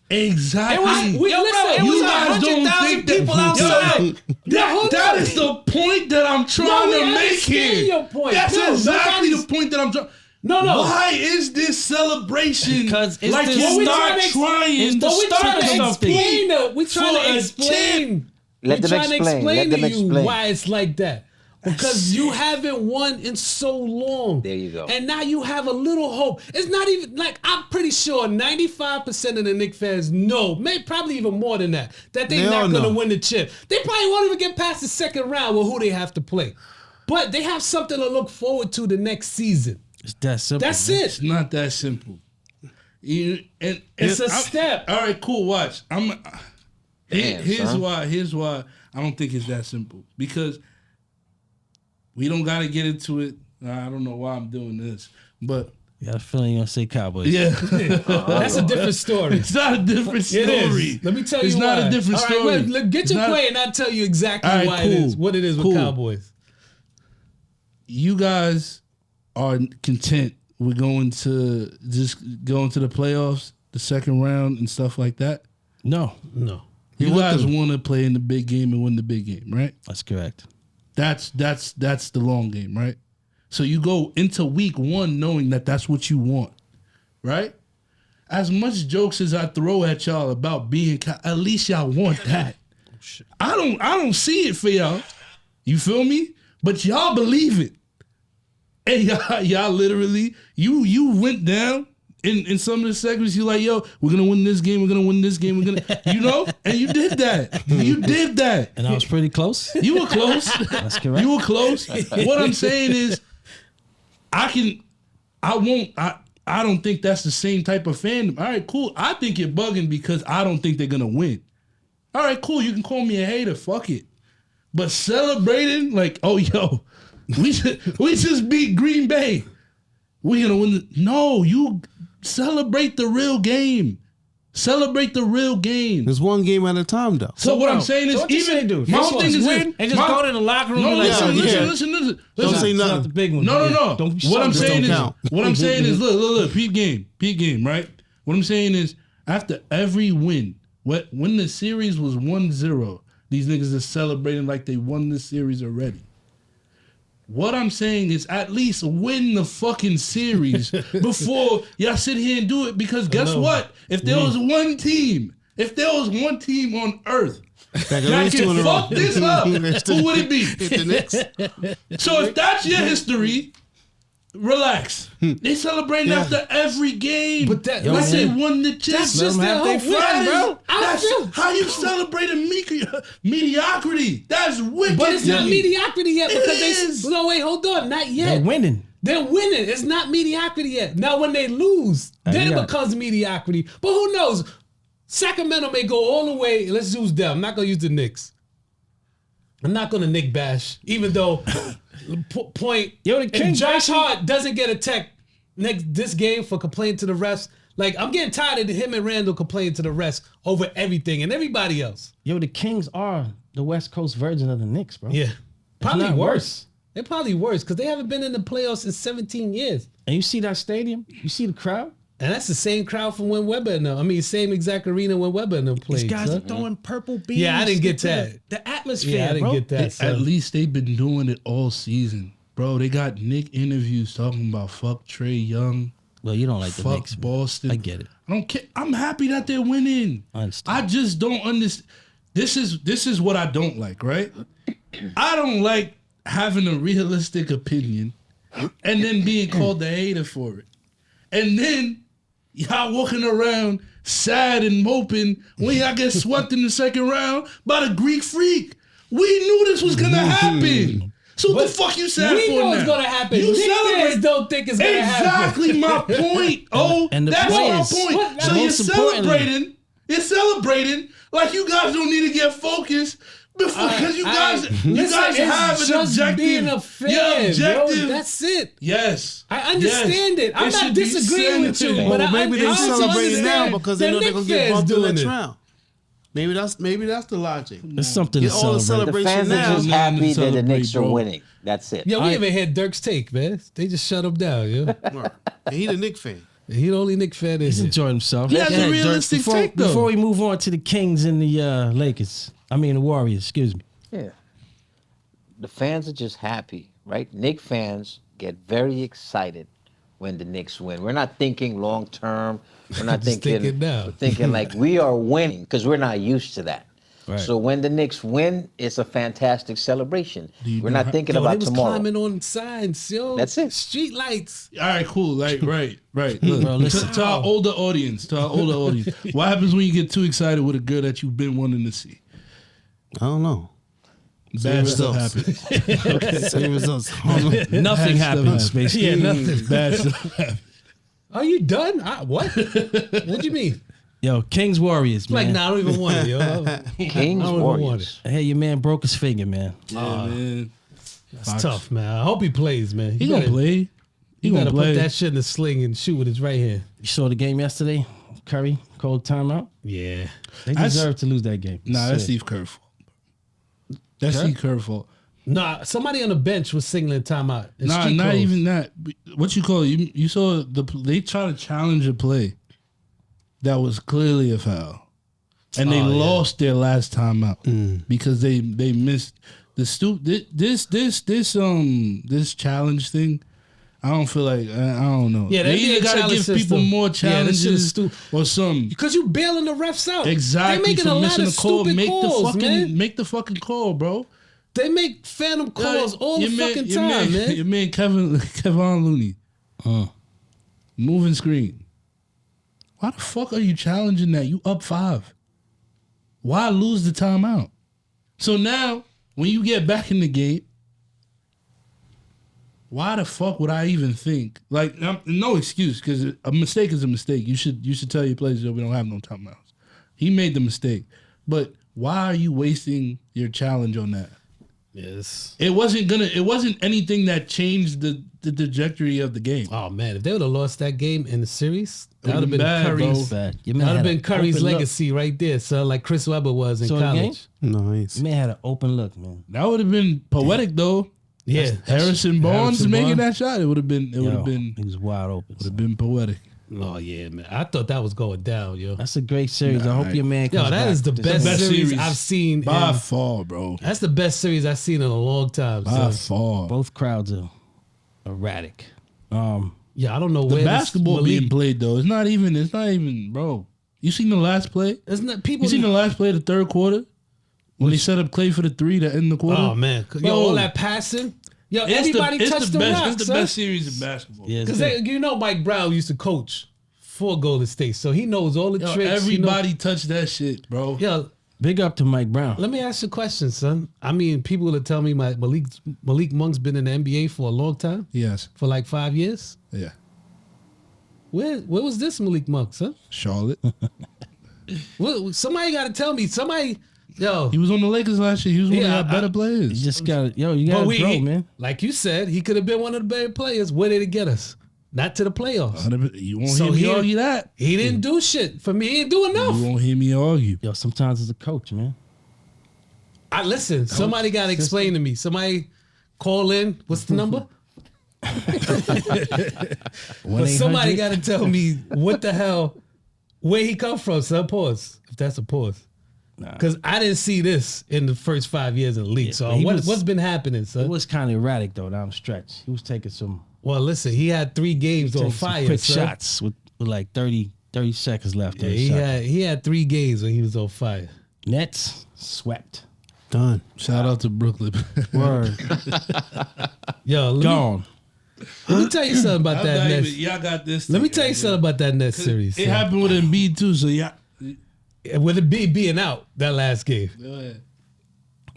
S8: Exactly.
S6: It was
S8: you guys don't think
S6: people outside.
S8: That is the point that I'm trying to make here.
S7: Your point.
S8: That's exactly the point that I'm trying.
S7: No.
S8: Why is this celebration?
S6: Because it's
S8: like
S6: the
S8: you're
S6: start-
S8: not trying to
S6: we're trying to
S8: something.
S7: We're trying to explain.
S4: Let them explain. Let them
S7: to you
S4: explain.
S7: why it's like that. Because you haven't won in so long.
S4: There you go.
S7: And now you have a little hope. It's not even like I'm pretty sure 95% of the Knicks fans know, maybe probably even more than that they're
S3: They
S7: not
S3: all
S7: going to
S3: know.
S7: win the chip. They probably won't even get past the second round with who they have to play. But they have something to look forward to the next season.
S6: It's that simple.
S7: That's
S6: man.
S7: it.
S8: It's not that simple.
S7: It's a step.
S8: All right, cool. Watch. Here's
S4: son.
S8: why I don't think it's that simple. Because we don't got to get into it. I don't know why I'm doing this, but
S6: You got a feeling you're going to say Cowboys.
S8: yeah,
S7: That's a different story.
S8: it's not a different story.
S7: It is. Let me tell
S8: it's
S7: you
S8: not
S7: why.
S8: a different
S7: All right,
S8: story.
S7: wait, get your point and I'll tell you exactly
S8: All right,
S7: why it is. What it is with
S8: cool.
S7: Cowboys.
S8: You guys are content with going to the playoffs, the second round, and stuff like that.
S6: No,
S8: You guys want to play in the big game and win the big game, right?
S6: that's correct.
S8: That's the long game, right? So you go into week one knowing that that's what you want, right? As much jokes as I throw at y'all about being, at least y'all want that. I don't see it for y'all. You feel me? But y'all believe it. And y'all literally, you went down in some of the segments. You're like, yo, we're gonna win this game. We're gonna win this game. We're gonna, and you did that. You did that.
S6: And I was pretty close.
S8: You were close.
S6: That's correct.
S8: You were close. What I'm saying is, I don't think that's the same type of fandom. All right, cool. I think you're bugging because I don't think they're gonna win. All right, cool. You can call me a hater. Fuck it. But celebrating like, oh yo, we just beat Green Bay. We're gonna win. No, you celebrate the real game. Celebrate the real game.
S3: There's one game at a time, though.
S8: So what I'm saying is,
S6: what you
S8: even
S6: say, dude?
S8: my
S6: First
S8: whole
S6: one
S8: thing
S6: is
S8: is
S6: win and just go to the locker room
S8: No,
S6: and like,
S8: listen.
S3: Don't say
S6: it's not
S3: nothing.
S6: the big one.
S8: No.
S6: Yeah. Don't be
S8: What I'm
S6: something.
S8: saying is,
S3: count.
S8: look, peep game, right? What I'm saying is, after every win, when the series was 1-0, these niggas are celebrating like they won the series already. What I'm saying is, at least win the fucking series before y'all sit here and do it. Because guess what? If there was one team on earth
S3: That
S8: that
S3: two in
S8: can
S3: a row.
S8: fuck this up, who would it be?
S3: The Knicks.
S8: So if that's your history, relax. They celebrating after every game.
S7: But that-
S8: like they
S7: listen,
S8: won the chip.
S7: that's just their
S6: their
S7: hope.
S6: fun, bro.
S8: That's how you celebrate mediocrity. That's wicked.
S7: But it's not
S8: to me.
S7: mediocrity yet
S8: It
S7: because
S8: is.
S7: No, wait, hold on, not yet.
S6: They're winning.
S7: They're winning. It's not mediocrity yet. Now, when they lose, then
S6: yeah.
S7: it becomes mediocrity. But who knows? Sacramento may go all the way. Let's use them. I'm not going to use the Knicks. I'm not going to Nick bash, even though point.
S6: Yo, the
S7: If
S6: Kings
S7: Josh
S6: actually-
S7: Hart doesn't get a tech this game for complaining to the refs, like I'm getting tired of him and Randall complaining to the refs over everything and everybody else.
S6: Yo, the Kings are the West Coast version of the Knicks, bro.
S7: Yeah, probably
S6: not
S7: worse. They're probably worse because they haven't been in the playoffs in 17 years.
S6: And you see that stadium? You see the crowd?
S7: And that's the same crowd from when Webber and them. I mean, same exact arena when Webber and them played.
S6: These guys
S7: son.
S6: are throwing purple beams.
S7: Yeah, I didn't get
S6: into
S7: that.
S6: The atmosphere,
S7: Yeah, I didn't
S6: bro.
S7: get that.
S8: At
S7: son.
S8: least they've been doing it all season. Bro, they got Nick interviews talking about fuck Trey Young,
S6: Well, you don't like the
S8: fuck
S6: Knicks. man.
S8: Boston.
S6: I get it.
S8: I don't care. I'm happy that they're winning.
S6: I understand.
S8: I just don't understand. This is what I don't like, right? I don't like having a realistic opinion and then being called the hater for it. And then y'all walking around sad and moping when y'all get swept in the second round by the Greek Freak. We knew this was gonna happen. So what the fuck you sad
S7: We
S8: for
S7: know
S8: now?
S7: it's gonna happen.
S8: You
S7: Knicks fans
S8: celebrate.
S7: don't think it's gonna happen.
S8: Exactly my point. Oh,
S6: And the
S8: that's
S6: players.
S8: my point.
S6: What-
S8: So you're
S6: most importantly-
S8: celebrating. You're celebrating like you guys don't need to get focused before because you guys have an
S7: just
S8: objective.
S7: being a fan,
S8: Your objective.
S7: bro. That's it.
S8: Yes.
S7: I understand it. I'm
S8: It
S7: not
S8: should be
S7: disagreeing with you,
S8: centered.
S7: but
S3: Well, maybe they
S7: I also
S3: celebrating now
S7: understand
S3: because they
S7: the
S3: know they're
S7: Knicks
S3: going to get
S7: fans
S3: bumped in the
S7: doing
S3: next
S7: it.
S3: round. Maybe that's the logic.
S6: There's something to
S3: Get all the
S6: celebrate.
S4: The
S3: celebration
S4: fans are
S3: now.
S4: just happy that the
S8: celebrate,
S4: Knicks are
S8: bro.
S4: winning. That's it.
S7: Yeah, we haven't had Dirk's take, man. They just shut him down, yo.
S3: And he the Knicks fan.
S7: He the only Knicks fan
S6: He's
S7: is.
S6: enjoying himself.
S8: He has
S6: Go
S8: a
S6: ahead, Dirk.
S8: realistic take, though.
S6: Before we move on to the Kings and the the Warriors, excuse me.
S4: Yeah. The fans are just happy, right? Knicks fans get very excited when the Knicks win. We're not thinking long term. We're not
S7: Just thinking now.
S4: We're thinking like we are winning because we're not used to that.
S6: Right.
S4: So when the Knicks win, it's a fantastic celebration.
S8: you
S4: We're
S8: know
S4: not
S8: how-
S4: thinking
S7: Yo, they
S4: about
S7: was
S4: tomorrow.
S7: climbing on signs, yo.
S4: That's it.
S7: Street lights.
S8: All right, cool. Like, right. Look,
S6: Bro, listen.
S8: to our older audience, what happens when you get too excited with a girl that you've been wanting to see?
S3: I don't know.
S8: Bad stuff
S3: results.
S8: happens.
S3: Same results. I don't know.
S6: Nothing
S8: Bad stuff
S6: happens, basically.
S7: Yeah, nothing.
S8: Bad stuff happens.
S7: Are you done? What? What do you mean?
S6: Yo, Kings Warriors, man.
S7: Like, nah, I don't even want it, yo.
S4: Kings,
S7: I don't even want
S4: Warriors.
S6: Hey, your man broke his finger, man.
S8: Yeah, man.
S7: It's tough, man. I hope he plays, man.
S8: He gonna play. He
S7: You
S8: gonna
S7: gotta
S8: play.
S7: put that shit in the sling and shoot with his right hand.
S6: You saw the game yesterday? Curry, cold timeout.
S7: Yeah.
S6: They
S8: That's-
S6: deserve to lose that game.
S8: Nah, that's
S6: Shit.
S8: Steve Kerr's fault. That's Steve Kerr's fault.
S7: Nah, somebody on the bench was signaling timeout. in
S8: Nah,
S7: street
S8: not
S7: clothes.
S8: even that. What you call it? You saw they try to challenge a play that was clearly a foul, and they lost their last time out because they missed the this challenge thing. I don't feel like I don't know.
S7: Yeah,
S8: they
S7: that
S8: either
S7: NBA
S8: gotta
S7: challenge
S8: give people
S7: system.
S8: more
S7: Yeah, that shit is
S8: challenges or some.
S7: Because you bailing the refs out.
S8: Exactly.
S7: They making
S8: for
S7: a lot
S8: missing
S7: of
S8: the call.
S7: stupid
S8: Make
S7: calls, man.
S8: make the fucking call, bro.
S7: They make phantom calls all the fucking
S8: your
S7: time, man.
S8: Your man Kevin Looney. Moving screen. Why the fuck are you challenging that? You up 5. Why lose the timeout? So now, when you get back in the game, why the fuck would I even think? Like, no excuse, because a mistake is a mistake. You should tell your players that we don't have no timeouts. He made the mistake. But why are you wasting your challenge on that?
S7: Yes.
S8: It wasn't anything that changed the trajectory of the game.
S7: Oh man, if they would have lost that game in the series, that would
S8: would've
S7: have been
S8: been bad,
S7: Curry's.
S6: Bad. Your
S7: That
S6: man
S7: would have
S6: had
S7: been
S6: an
S7: Curry's
S6: open look.
S7: legacy right there, son. Like Chris Webber was in
S6: Saw the game?
S7: college.
S3: Nice.
S6: Your man had an open look, man.
S8: That would have been poetic though.
S7: Yeah,
S8: Harrison Barnes
S7: Harrison
S8: making
S7: Barnes.
S8: that shot. It would have been
S6: He was wide open.
S8: poetic.
S7: Oh yeah, man. I thought that was going down, yo.
S6: That's a great series. I hope your man comes
S7: Yo, that
S6: back.
S7: is the
S6: This
S7: best,
S8: best
S7: series
S8: series
S7: I've seen.
S8: By
S7: in-
S8: far, bro.
S7: That's the best series I've seen in a long time.
S8: By
S7: son.
S8: far.
S6: Both crowds are erratic.
S7: Yeah, I don't know
S8: The
S7: where
S8: basketball
S7: this
S8: being played though. It's not even, bro. You seen the last play?
S7: Isn't that people?
S8: You seen the last play of the third quarter? When they set up Clay for the 3 to end the quarter?
S7: Oh man, yo,
S8: Bro.
S7: all that passing. Yo,
S8: It's
S7: everybody
S8: the
S7: touched the
S8: best,
S7: rock,
S8: It's the
S7: son.
S8: best series of basketball.
S6: Yeah, it's
S7: Because
S6: good.
S7: you know Mike Brown used to coach for Golden State, so he knows all the
S8: Yo,
S7: tricks.
S8: everybody touched that shit, bro.
S7: Yo,
S6: Big up to Mike Brown.
S7: let me ask you a question, son. I mean, people will tell me Malik Monk's been in the NBA for a long time,
S8: Yes.
S7: for like 5 years.
S8: Yeah.
S7: Where was this Malik Monk, son?
S8: Charlotte.
S7: Somebody got to tell me. Somebody, yo.
S8: He was on the Lakers last year. He was one
S7: Yeah,
S8: of our better
S6: You
S8: players.
S6: just got you got to grow, man.
S7: Like you said, he could have been one of the better players. Where did it get us? Not to the playoffs.
S8: You won't
S7: So
S8: hear me
S7: he-
S8: argue that.
S7: He didn't do shit. For me, he didn't do enough.
S8: You won't hear me argue.
S6: Yo, sometimes as a coach, man.
S7: Listen, somebody got to explain to me. Somebody call in. What's the number? But somebody got to tell me what the hell, where he come from, son. Pause. If that's a pause. Because I didn't see this in the first 5 years in the league.
S6: Yeah,
S7: So
S6: but he was-
S7: what's been happening, son?
S6: It was kind of erratic though down the stretch. He was taking some,
S7: Well, listen, he had 3 games on
S6: taking some
S7: fire.
S6: quick
S7: son.
S6: shots with like 30 seconds left.
S7: Yeah,
S6: on the shot.
S7: he had 3 games when he was on fire.
S6: Nets swept.
S3: Done.
S8: Shout out to Brooklyn.
S6: Word.
S7: Yo,
S6: Gone.
S7: let me tell you something about that Nets.
S8: Y'all got this.
S7: Let me tell you something about that Nets series.
S8: It
S7: son.
S8: happened with Embiid too. So yeah.
S7: With it being out that last game.
S8: Go ahead.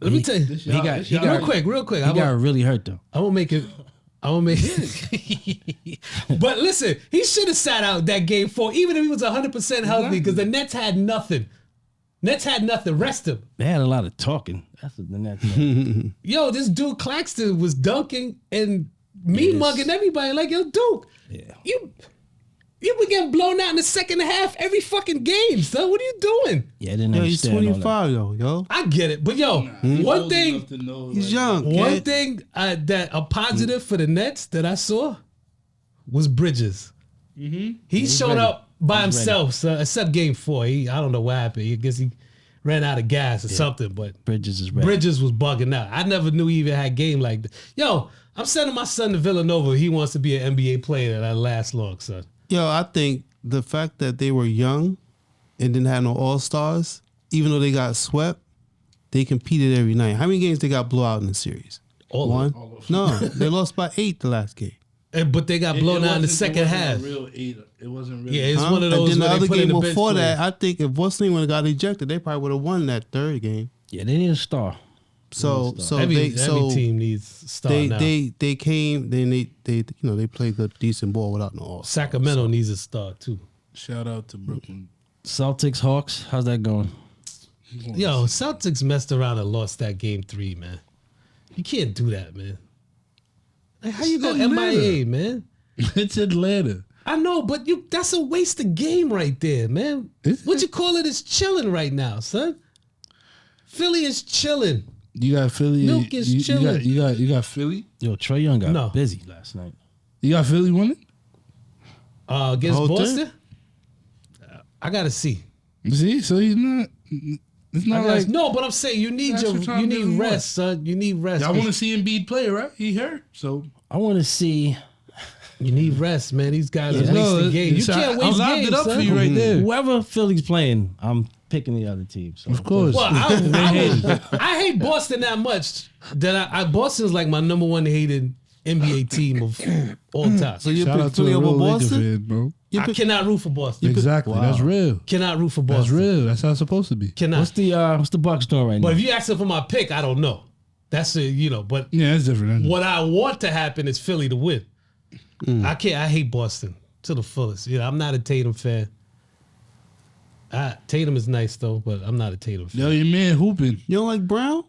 S7: Let me tell you.
S6: He got
S7: Real quick.
S6: He got really hurt though.
S7: I'm gonna make it. But listen, he should have sat out that game 4, even if he was 100% healthy, because the Nets had nothing. Rest him.
S6: They had a lot of talking. That's what the Nets did.
S7: Yo, this dude Claxton was dunking and me mugging everybody like, yo, Duke, you You were getting blown out in the second half every fucking game, son. What are you doing?
S6: Yeah, I didn't
S3: Yo, he's
S6: understand all that.
S3: 25 though, yo.
S7: I get it, but yo, one thing,
S3: He's young.
S7: one
S3: kid.
S7: thing that a positive for the Nets that I saw was Bridges. He showed
S6: ready.
S7: up by
S6: He's
S7: himself, son, except game 4. I don't know what happened. I guess he ran out of gas or something, but
S6: Bridges is ready.
S7: Bridges was bugging out. I never knew he even had game like that. Yo, I'm sending my son to Villanova. He wants to be an NBA player that lasts long, son.
S3: Yo, I think the fact that they were young and didn't have no all-stars, even though they got swept, they competed every night. How many games they got blown out in the series?
S7: All
S3: One?
S7: of them.
S3: No, they lost by 8 the last game.
S7: But they got blown out in the second half.
S8: It wasn't really.
S7: Yeah, it's
S3: Huh?
S7: one of those
S3: And then the
S7: where they
S3: other
S7: put in
S3: game
S7: the bench
S3: before
S7: player.
S3: that, I think if Boston would have got ejected, they probably would have won that third game.
S6: Yeah, they need a star.
S3: So
S7: Every
S3: they
S7: team needs star now.
S3: they came, then they played good decent ball without no all.
S7: Sacramento needs a star too.
S8: Shout out to Brooklyn.
S6: Celtics, Hawks, how's that going?
S7: Yo, Celtics messed around and lost that game 3, man. You can't do that, man. Like, how you go MIA, man?
S8: It's Atlanta.
S7: I know, but that's a waste of game right there, man. What you call it is chilling right now, son. Philly is chilling.
S8: You got Philly.
S7: Milk is chilling.
S8: You got Philly.
S6: Yo, Trae Young got
S7: No.
S6: busy last night.
S8: You got Philly winning.
S7: Against
S3: Whole
S7: Boston? I gotta see.
S8: See, so he's not. It's not like
S7: No, but I'm saying you need
S8: Extra time
S7: you
S8: doesn't
S7: need
S8: work.
S7: rest, son. You need rest.
S8: y'all want to see Embiid play, right? He hurt, so
S6: I want to see
S7: You need rest, man. These guys
S6: Yeah.
S7: are wasting
S8: No,
S7: games. You
S8: so
S7: can't waste
S8: I locked
S7: games,
S8: it up
S7: son.
S8: for you right there.
S6: whoever Philly's playing. I'm picking the other team. So
S8: Of course.
S7: Well, I hate Boston that much that Boston's like my number one hated NBA team of all time.
S3: So you
S8: Shout
S3: pick
S8: out to
S3: Philly
S8: a
S3: over
S8: real Laker
S3: Boston?
S8: fan, bro.
S7: I cannot root for Boston.
S8: Exactly. That's real.
S7: Cannot root for
S8: That's
S7: Boston.
S8: real. That's how it's supposed to be.
S7: Cannot.
S6: What's the Bucks doing right
S7: But
S6: now?
S7: if you ask for my pick, I don't know. That's but
S8: Yeah, that's different.
S7: what I want to happen is Philly to win. I hate Boston to the fullest. I'm not a Tatum fan. Tatum is nice though, but I'm not a Tatum fan.
S8: Yo, your man hooping.
S3: You don't like Brown?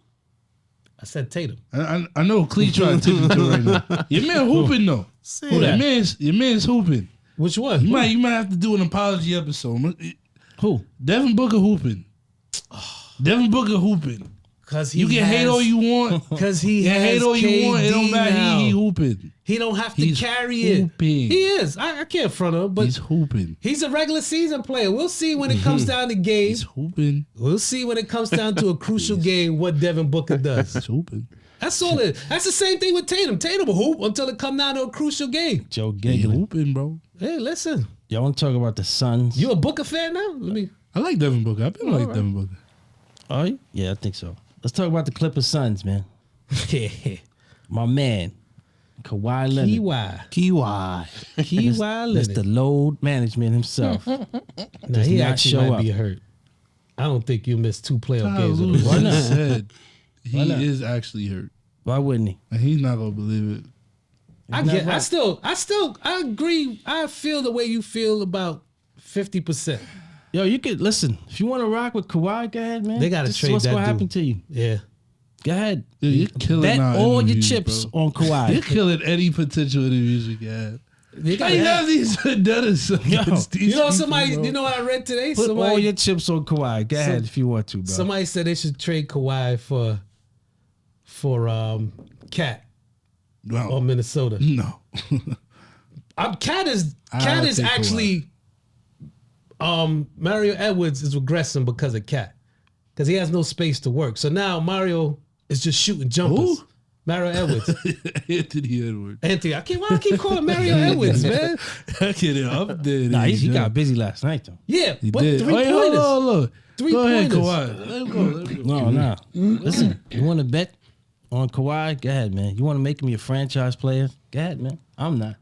S7: I said Tatum.
S8: I know Clee trying to take it to right now. Your man hooping though.
S3: Say
S8: Your
S3: that.
S8: man's hooping.
S7: Which one?
S8: You might have to do an apology episode.
S6: Who?
S8: Devin Booker hooping. Devin Booker hooping.
S7: Because
S8: You can hate all you want.
S7: Because he
S8: You can
S7: has
S8: hate all you want. It don't
S7: KD
S8: matter.
S7: now.
S8: He hooping.
S7: He don't have to
S8: He's
S7: carry it.
S8: hooping.
S7: He is. I can't front him, but
S8: He's hooping.
S7: he's a regular season player. We'll see when it comes down to
S8: He's
S7: games.
S8: hooping.
S7: We'll see when it comes down to a crucial game what Devin Booker does.
S8: He's hooping.
S7: That's all it. That's the same thing with Tatum. Tatum will hoop until it come down to a crucial game.
S6: Joe
S8: He's
S6: Giggling.
S8: hooping, bro.
S7: Hey, listen.
S6: Y'all want to talk about the Suns?
S7: You a Booker fan now? Let me.
S8: I like Devin Booker. I've been like Devin Booker.
S6: Oh, yeah, I think so. Let's talk about the Clippers Suns, man. My man, Kawhi Leonard.
S7: Kawhi
S6: Mr.
S7: Leonard.
S6: Load Management himself.
S7: Now,
S6: does
S7: he
S6: not
S7: actually
S6: show
S7: might be
S6: up.
S7: hurt. I don't think you missed 2 playoff
S8: Kyle
S7: games. in a
S8: Lewis
S7: row.
S6: Why not?
S8: said he
S6: not?
S8: is actually hurt.
S6: Why wouldn't he?
S8: And he's not gonna believe it.
S7: I agree. I feel the way you feel about 50%.
S6: Yo, you could listen. If you want to rock with Kawhi, go ahead, man.
S7: They gotta
S6: This is
S7: trade
S6: what's
S7: that
S6: gonna happen
S7: dude.
S6: to you.
S7: Yeah.
S6: Go ahead.
S8: Dude, you're killing
S6: Bet
S8: our
S6: all your
S8: interviews,
S6: chips
S8: bro.
S6: on Kawhi.
S8: You're killing any potential interviews we can have.
S7: They
S8: How
S7: gotta
S8: you
S7: have-
S8: have these vendettas against these
S7: You know
S8: people,
S7: somebody.
S8: bro?
S7: You know what I read today?
S6: Put all
S7: Somebody.
S6: your chips on Kawhi. Go ahead if you want to, bro.
S7: Somebody said they should trade Kawhi for Cat
S8: No.
S7: or Minnesota.
S8: No.
S7: Cat is
S8: I'll take
S7: actually Mario Edwards is regressing because of Cat. Because he has no space to work. So now Mario is just shooting jumpers.
S8: Who?
S7: Mario Edwards.
S8: Anthony Edwards.
S7: Anthony, why I keep calling Mario Edwards, man?
S8: I can't up there.
S6: Nah, he got busy last night though.
S7: Yeah,
S8: He
S7: but
S8: did.
S7: 3
S8: Wait,
S7: pointers.
S8: hold on. Go ahead,
S7: Three-pointers.
S8: Kawhi. Let him go. Let him go.
S6: No. Listen, you want to bet on Kawhi? Go ahead, man. You want to make him your franchise player? Go ahead, man. I'm not.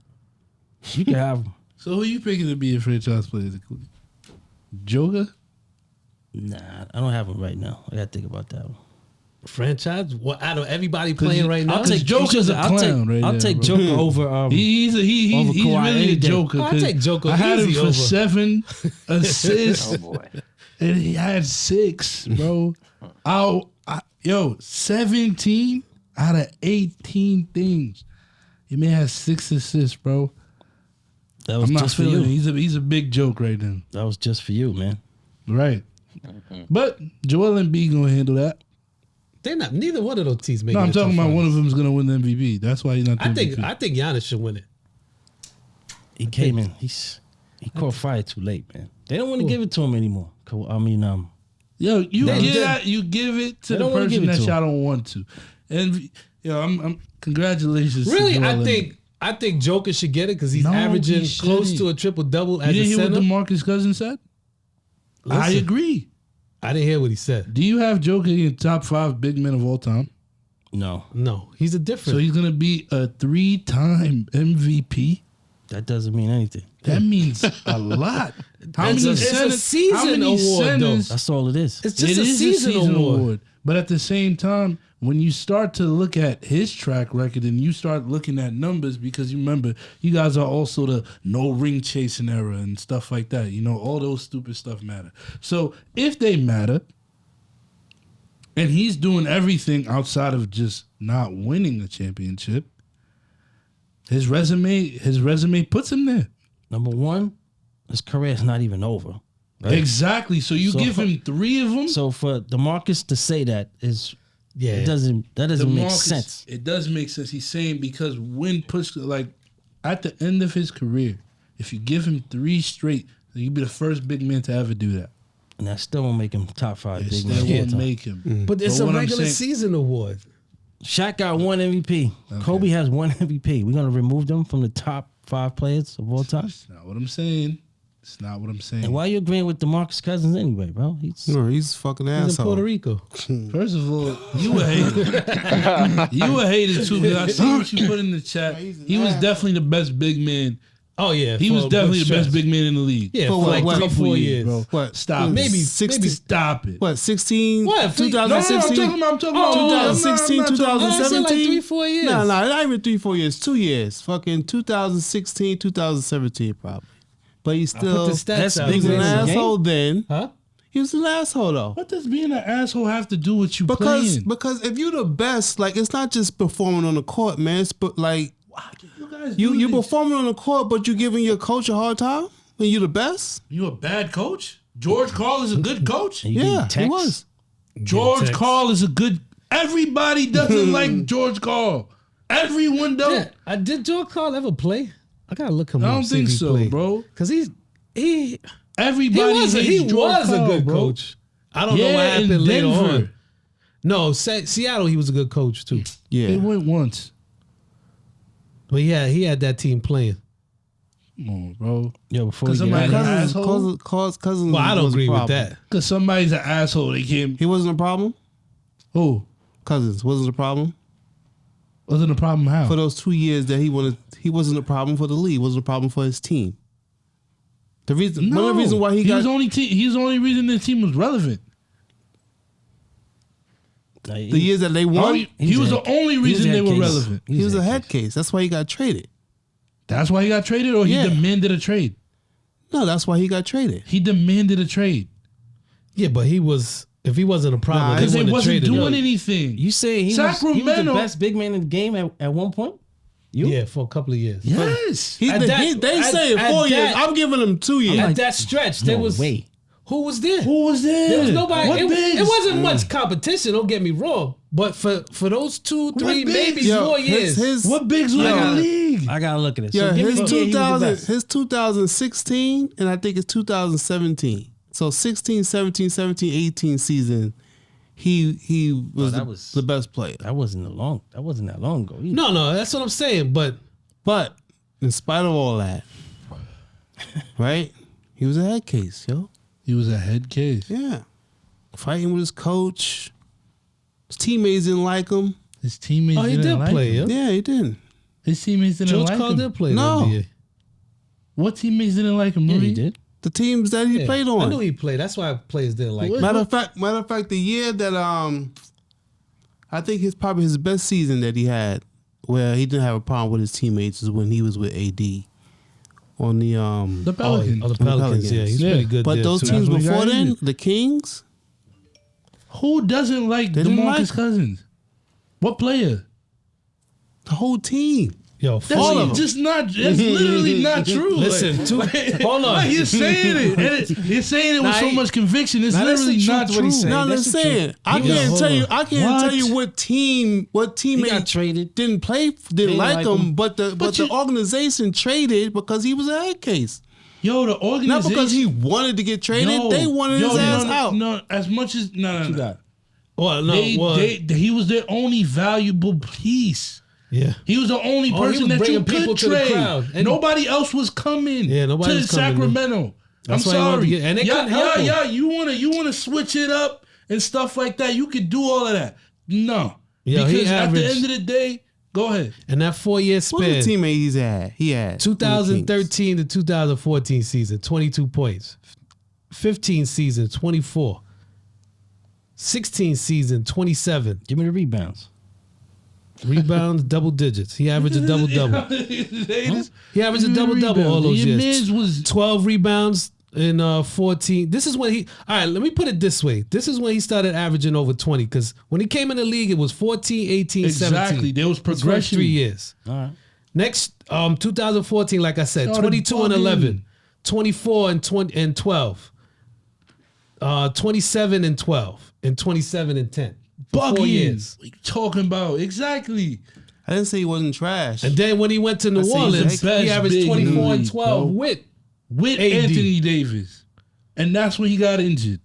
S6: You can have him.
S8: So who you picking to be a franchise player? Joker?
S6: Nah, I don't have him right now. I gotta think about that one.
S7: Franchise? What out of everybody playing right now?
S6: I'll take
S8: Joker's a clown right
S6: I'll
S8: there,
S6: take
S8: bro.
S6: Joker over.
S8: He's
S6: Over
S8: he's
S6: Kawhi
S8: really
S6: any
S8: a
S6: day.
S8: Joker.
S7: I'll
S8: 'cause
S7: take Joker
S8: I had him
S7: easy
S8: for
S7: over.
S8: 7 assists.
S4: Oh boy.
S8: And he had 6, bro. 17 out of 18 things. Your man has 6 assists, bro.
S6: That was
S8: I'm not
S6: just for
S8: feeling it.
S6: you.
S8: He's a big joke right now.
S6: That was just for you, man.
S8: Right. But Joel Embiid gonna handle that.
S3: They're not. Neither one of those teams make.
S8: No, I'm
S3: it to
S8: talking
S3: the
S8: about one
S3: finals.
S8: of them is gonna win the MVP. That's why he's not. The
S3: I think
S8: MVP.
S3: Giannis should win it.
S6: He came in. He caught fire too late, man. They don't want to give it to him anymore.
S8: Yo, you
S6: They-
S8: you give it to
S6: They
S8: the
S6: don't wanna give
S8: person
S6: it
S8: that
S6: to
S8: y'all don't want to. And I'm congratulations. to
S3: Really,
S8: Joel
S3: I think Joker should get it because he's
S8: No, he
S3: averaging close
S8: shouldn't.
S3: to a triple double
S8: Embiid.
S3: as
S8: You
S3: a
S8: didn't hear
S3: center.
S8: what DeMarcus Cousins said? I
S3: Listen.
S8: agree.
S3: I didn't hear what he said.
S8: Do you have Joker in top 5 big men of all time?
S6: No,
S3: No, he's a different.
S8: So he's gonna be a 3-time MVP.
S6: that doesn't mean anything.
S8: That means a lot. How
S3: It's
S8: many
S3: a
S8: centers?
S3: season
S8: how many
S3: award, though.
S8: centers?
S6: That's all it is.
S3: it's just
S8: It
S3: a
S8: is
S3: season, award.
S8: But at the same time, when you start to look at his track record and you start looking at numbers, because you remember, you guys are also the no ring chasing era and stuff like that. You know, all those stupid stuff matter. So if they matter, and he's doing everything outside of just not winning the championship, his resume puts him there.
S6: Number one, his career is not even over. Right?
S8: Exactly. So you
S6: So-
S8: give him 3 of them.
S6: So for DeMarcus to say that is,
S3: Yeah,
S6: that doesn't make
S8: DeMarcus,
S6: sense.
S8: It does make sense. He's saying because when pushed, like at the end of his career, if you give him 3 straight, you'd be the first big man to ever do that.
S6: And that still won't make him top 5
S8: It
S6: big
S8: still
S6: man. of all
S8: won't
S6: time.
S8: make him.
S3: but it's a
S8: what I'm
S3: regular
S8: saying-
S3: season award.
S6: Shaq got 1 MVP. Kobe has 1 MVP. We're gonna remove them from the top 5 players of all time.
S8: That's not what I'm saying. It's not what I'm saying.
S6: And why are you agreeing with DeMarcus Cousins anyway, bro? He's
S3: Hmm.
S1: No, he's a fucking
S3: He's in
S1: asshole.
S3: Puerto Rico.
S8: First of all, you a hater. You a hater too. Because I see what you put in the chat. He was definitely the best big man.
S3: Oh yeah,
S8: He
S3: for
S8: was
S3: a
S8: definitely
S3: good
S8: the best
S3: stretch.
S8: big man in the league.
S3: Yeah,
S1: For
S3: for
S1: what,
S3: like
S1: what,
S3: 3-4 years.
S8: bro.
S1: What?
S8: Stop.
S3: Maybe
S1: 60.
S8: Stop it.
S1: What? 16.
S3: What?
S8: No, no, I'm
S1: 2016.
S8: talking about
S1: 2016,
S8: I'm not talking about-
S3: I said like
S1: 2017.
S3: 3-4 years.
S1: No, not even 3-4 years. 2 years. Fucking 2016, 2017, probably. But he's
S3: I put
S1: still.
S3: the stats
S6: that's
S3: out.
S1: He was
S6: big
S1: an
S6: man in the
S1: asshole then.
S3: Huh?
S1: He was an asshole though.
S8: What does being an asshole have to do with you
S1: Because
S8: playing?
S1: if you're the best, like it's not just performing on the court, man. It's but like
S8: You guys
S1: you
S8: do this.
S1: performing on the court, but you giving your coach a hard time when you the best.
S8: You a bad coach? George Karl is a good coach.
S6: and you getting
S1: Yeah, he
S6: texts.
S1: was.
S8: George
S3: text.
S8: Karl is a good. Everybody doesn't like George Karl. Everyone don't.
S3: Yeah. Did George Karl ever play? I gotta look him
S8: I
S3: up.
S8: don't
S3: see
S8: think
S3: if he
S8: so,
S3: played.
S8: bro.
S3: Because he
S8: Everybody
S3: was
S8: hates George
S3: a
S8: Karl,
S3: good
S8: bro.
S3: coach. I don't know what
S8: Yeah, in
S3: happened later
S8: Denver.
S3: on. No, Seattle, he was a good coach too.
S1: Yeah.
S8: It went once.
S3: But yeah, he had that team playing.
S8: Come on, bro.
S6: Yo, before we
S8: Because
S6: get
S8: somebody
S6: out of here,
S8: asshole.
S3: Well, I don't
S1: was a
S3: agree with
S1: problem.
S3: that.
S8: Because somebody's an asshole. They can't.
S1: He wasn't a problem.
S8: Who?
S1: Cousins wasn't a problem
S8: Wasn't a problem how?
S1: for those 2 years that he wanted. He wasn't a problem for the league. Wasn't a problem for his team. The reason, one of the reasons why he got
S8: was only he was the only reason the team was relevant.
S6: like,
S1: the years that they won,
S8: He was the only reason they were
S6: case.
S8: relevant.
S1: he was a head case. That's why he got traded.
S8: That's why he got traded, or he
S1: Yeah.
S8: demanded a trade.
S1: No, that's why he got traded.
S8: He demanded a trade
S3: Yeah, but if he wasn't a problem,
S1: Nah,
S8: because they
S3: wouldn't have
S8: wasn't
S3: traded him.
S8: doing anything.
S6: You say he was the
S8: Sacramento-
S6: best big man in the game at one point? You?
S3: Yeah, for a couple of years.
S8: Yes.
S1: He,
S3: At
S1: they
S3: that-
S1: they
S3: at-
S1: say
S3: at
S1: 4 years.
S3: that-
S1: I'm giving him 2 years.
S3: At that stretch, there
S6: No
S3: was
S6: way.
S3: who was there?
S8: Who was there?
S3: There was nobody.
S8: What
S3: It
S8: bigs?
S3: wasn't much competition. Don't get me wrong. But for those 2, 3,
S8: bigs?
S3: maybe
S1: Yo,
S3: 4 years.
S8: What bigs were in the league?
S6: I gotta look at it.
S1: Yeah,
S6: So give
S1: his
S6: me the year he was the
S1: 2000,
S6: best.
S1: his 2016, and I think it's 2017. So 16, 17, 17, 18 season, he was,
S6: that was-
S1: the best player.
S6: That wasn't that long ago. either.
S3: no, that's what I'm saying. But
S1: But in spite of all that, right? He was a head case, yo.
S8: He was a head case.
S1: Yeah, fighting with his coach. His teammates didn't like him.
S8: His teammates
S3: he
S8: didn't
S3: did
S8: like
S3: play.
S8: him.
S3: Yeah.
S1: Yeah, he didn't.
S8: His teammates didn't
S3: George
S8: like
S3: Karl
S8: him.
S3: did play in
S1: No.
S3: the NBA.
S8: What teammates didn't like him?
S6: Yeah,
S8: Marie?
S6: he did.
S1: The teams that he
S3: Yeah,
S1: played on.
S3: I knew he played. That's why players didn't like him.
S1: Matter of fact, the year that I think probably his best season that he had, where he didn't have a problem with his teammates, is when he was with AD on the
S8: The Pelicans.
S3: Oh, the Pelicans. Yeah, he's
S8: Yeah.
S3: pretty good.
S1: But
S3: there,
S1: those
S3: too.
S1: teams
S8: That's what he
S1: before
S8: got
S1: then,
S8: into.
S1: the Kings,
S8: Who doesn't like
S1: They didn't
S8: DeMarcus
S1: like-
S8: Cousins? What player?
S1: the whole team.
S7: Yo,
S8: That's just not. That's literally not true.
S7: Listen, hold on.
S8: Like you're saying it. And you're saying it with so much conviction. It's literally not true.
S1: No, I'm saying I can't tell you what teammate
S6: got traded.
S1: didn't like him, but the organization traded because he was a head case.
S8: Yo, the organization,
S1: not because he wanted to get traded. They wanted his ass out.
S8: No, as much as no.
S7: Well, no,
S8: he was their only valuable piece.
S7: Yeah,
S8: he was the only person that you could trade. Nobody else was coming.
S7: Yeah, nobody
S8: to
S7: was coming
S8: Sacramento. I'm sorry.
S7: And they couldn't help him.
S8: You wanna switch it up and stuff like that. You could do all of that. No,
S7: yeah,
S8: because at the end of the day, go ahead.
S7: And that 4-year span,
S1: what teammate he had
S7: 2013 to 2014 season, 22 points. 15 season, 24. 16 season, 27.
S6: Give me the rebounds.
S7: Rebounds, double digits. He averaged a double-double. He averaged a double-double all those years.
S8: Was
S7: 12 rebounds in 14. This is when he... All right, let me put it this way. This is when he started averaging over 20, because when he came in the league, it was 14, 18, 17.
S8: Exactly. There was progression.
S7: 3 years.
S6: All right.
S7: Next, 2014, like I said, 22 and 11. 24 and 12. 27 and 12. And 27 and 10. 4 years.
S8: What you talking about? Exactly.
S1: I didn't say he wasn't trash.
S7: And then when he went to New Orleans, he averaged 24 and 12 with AD.
S8: Anthony Davis. And that's when he got injured.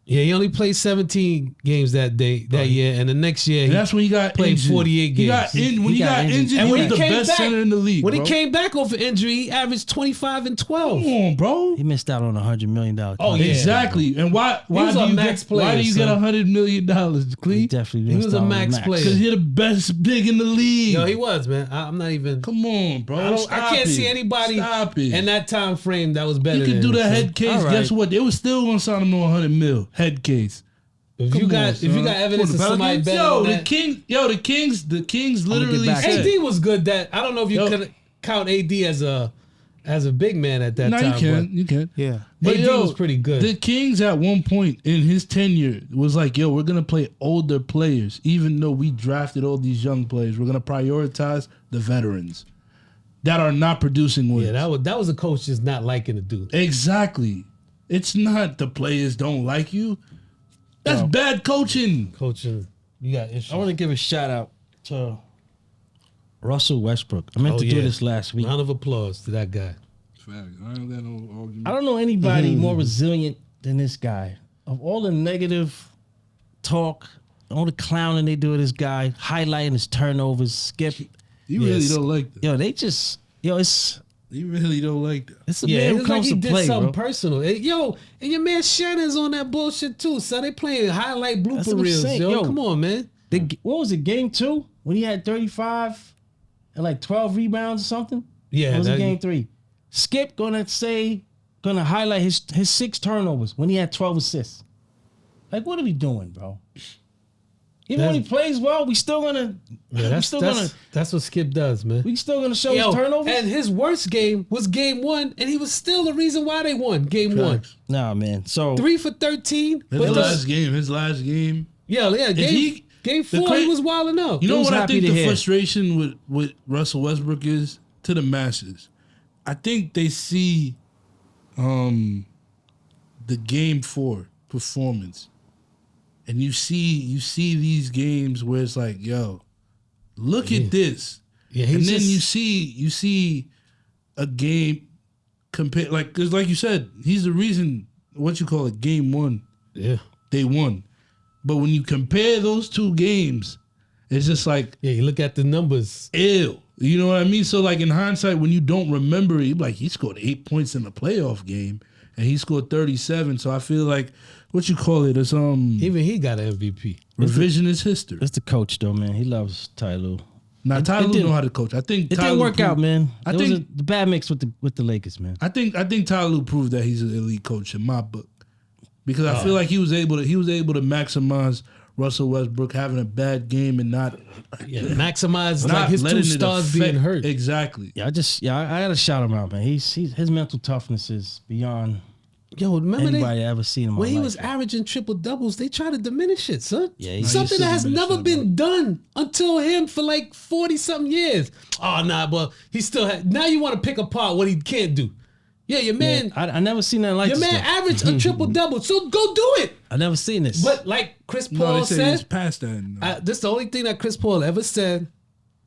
S7: Yeah, he only played 17 games that year, and the next year
S8: that's when he got
S7: played
S8: injured.
S7: 48 games.
S8: When he got injured, he was the best center in the league.
S7: When he came back off of injury, he averaged 25 and 12.
S8: Come on, bro.
S6: He missed out on $100 million.
S7: Oh, yeah.
S8: Exactly. And why do you get $100 million, Cleve?
S6: Definitely.
S7: He was a max player.
S8: Because you're the best big in the league.
S7: Yo, he was, man. I'm not even.
S8: Come on, bro.
S7: I can't see anybody in that time frame that was better.
S8: You could do the head case. Right. Guess what? They was still going to sign him on $100 million head case.
S7: If you got evidence of somebody better than
S8: the Kings literally said
S7: AD was good. That I don't know if you could count AD as a big man at that time.
S8: You can.
S1: Yeah.
S8: But
S7: AD was pretty good.
S8: The Kings at one point in his tenure was like, we're gonna play older players, even though we drafted all these young players. We're gonna prioritize the veterans that are not producing wins.
S7: Yeah, that was a coach just not liking to do.
S8: Exactly. It's not the players don't like you. That's bad coaching.
S7: Coaching, you got issues.
S6: I want to give a shout out to Russell Westbrook. I meant to do this last week.
S7: Round of applause to that guy.
S6: I don't know anybody more resilient than this guy. Of all the negative talk, all the clowning they do with this guy, highlighting his turnovers, Skip.
S8: You really don't like that.
S6: You
S8: really don't like that.
S6: It's a man who comes
S7: like
S6: to play,
S7: something
S6: bro.
S7: personal. And your man Shannon's on that bullshit too. So they playing highlight blooper reels. Yo, come on, man.
S6: What was it, game 2? When he had 35 and like 12 rebounds or something?
S7: Yeah.
S6: What was it, game 3? Skip gonna highlight his 6 turnovers when he had 12 assists. Like, what are we doing, bro? Even when he plays well, we still gonna.
S7: That's what Skip does, man.
S6: We still gonna show his turnovers.
S7: And his worst game was game 1, and he was still the reason why they won game 1.
S6: Nah, man. So
S7: 3 for 13.
S8: His last game.
S7: Yeah. Game 4, he was wilding out.
S8: You know what I think the frustration with Russell Westbrook is to the masses. I think they see, the game 4 performance. And you see these games where it's like, look at this. Yeah, and then you see a game compare, like, because like you said, he's the reason, game 1.
S7: Yeah.
S8: They won. But when you compare those 2 games, it's just like,
S7: you look at the numbers.
S8: Ew. You know what I mean? So like in hindsight, when you don't remember it, you're like, he scored 8 points in the playoff game and he scored 37. So I feel like, it's
S7: even he got an MVP.
S8: Revisionist history.
S6: It's the coach though, man. He loves Ty Lue.
S8: Now Ty Lue know how to coach. I think
S6: it didn't work out, man.
S8: I think
S6: the bad mix with the Lakers, man.
S8: I think Ty Lue proved that he's an elite coach in my book, because I feel like he was able to maximize Russell Westbrook having a bad game and not
S7: maximize like his 2 stars being hurt.
S8: Exactly.
S6: I gotta shout him out, man. His mental toughness is beyond
S7: Yo, remember
S6: anybody ever seen him
S7: when
S6: on
S7: he
S6: life,
S7: was averaging triple doubles, they try to diminish it, son.
S6: Yeah,
S7: something that has never
S8: that,
S7: been done until him for like 40-something years. Oh, nah, but he still had. Now you want to pick apart what he can't do. Yeah, your man.
S6: Yeah, I never seen nothing like
S7: Your
S6: this.
S7: man averaged a triple double, so go do it.
S6: I never seen this.
S7: But like Chris
S8: No,
S7: Paul
S8: they say he's
S7: said,
S8: past that.
S7: this is the only thing that Chris Paul ever said.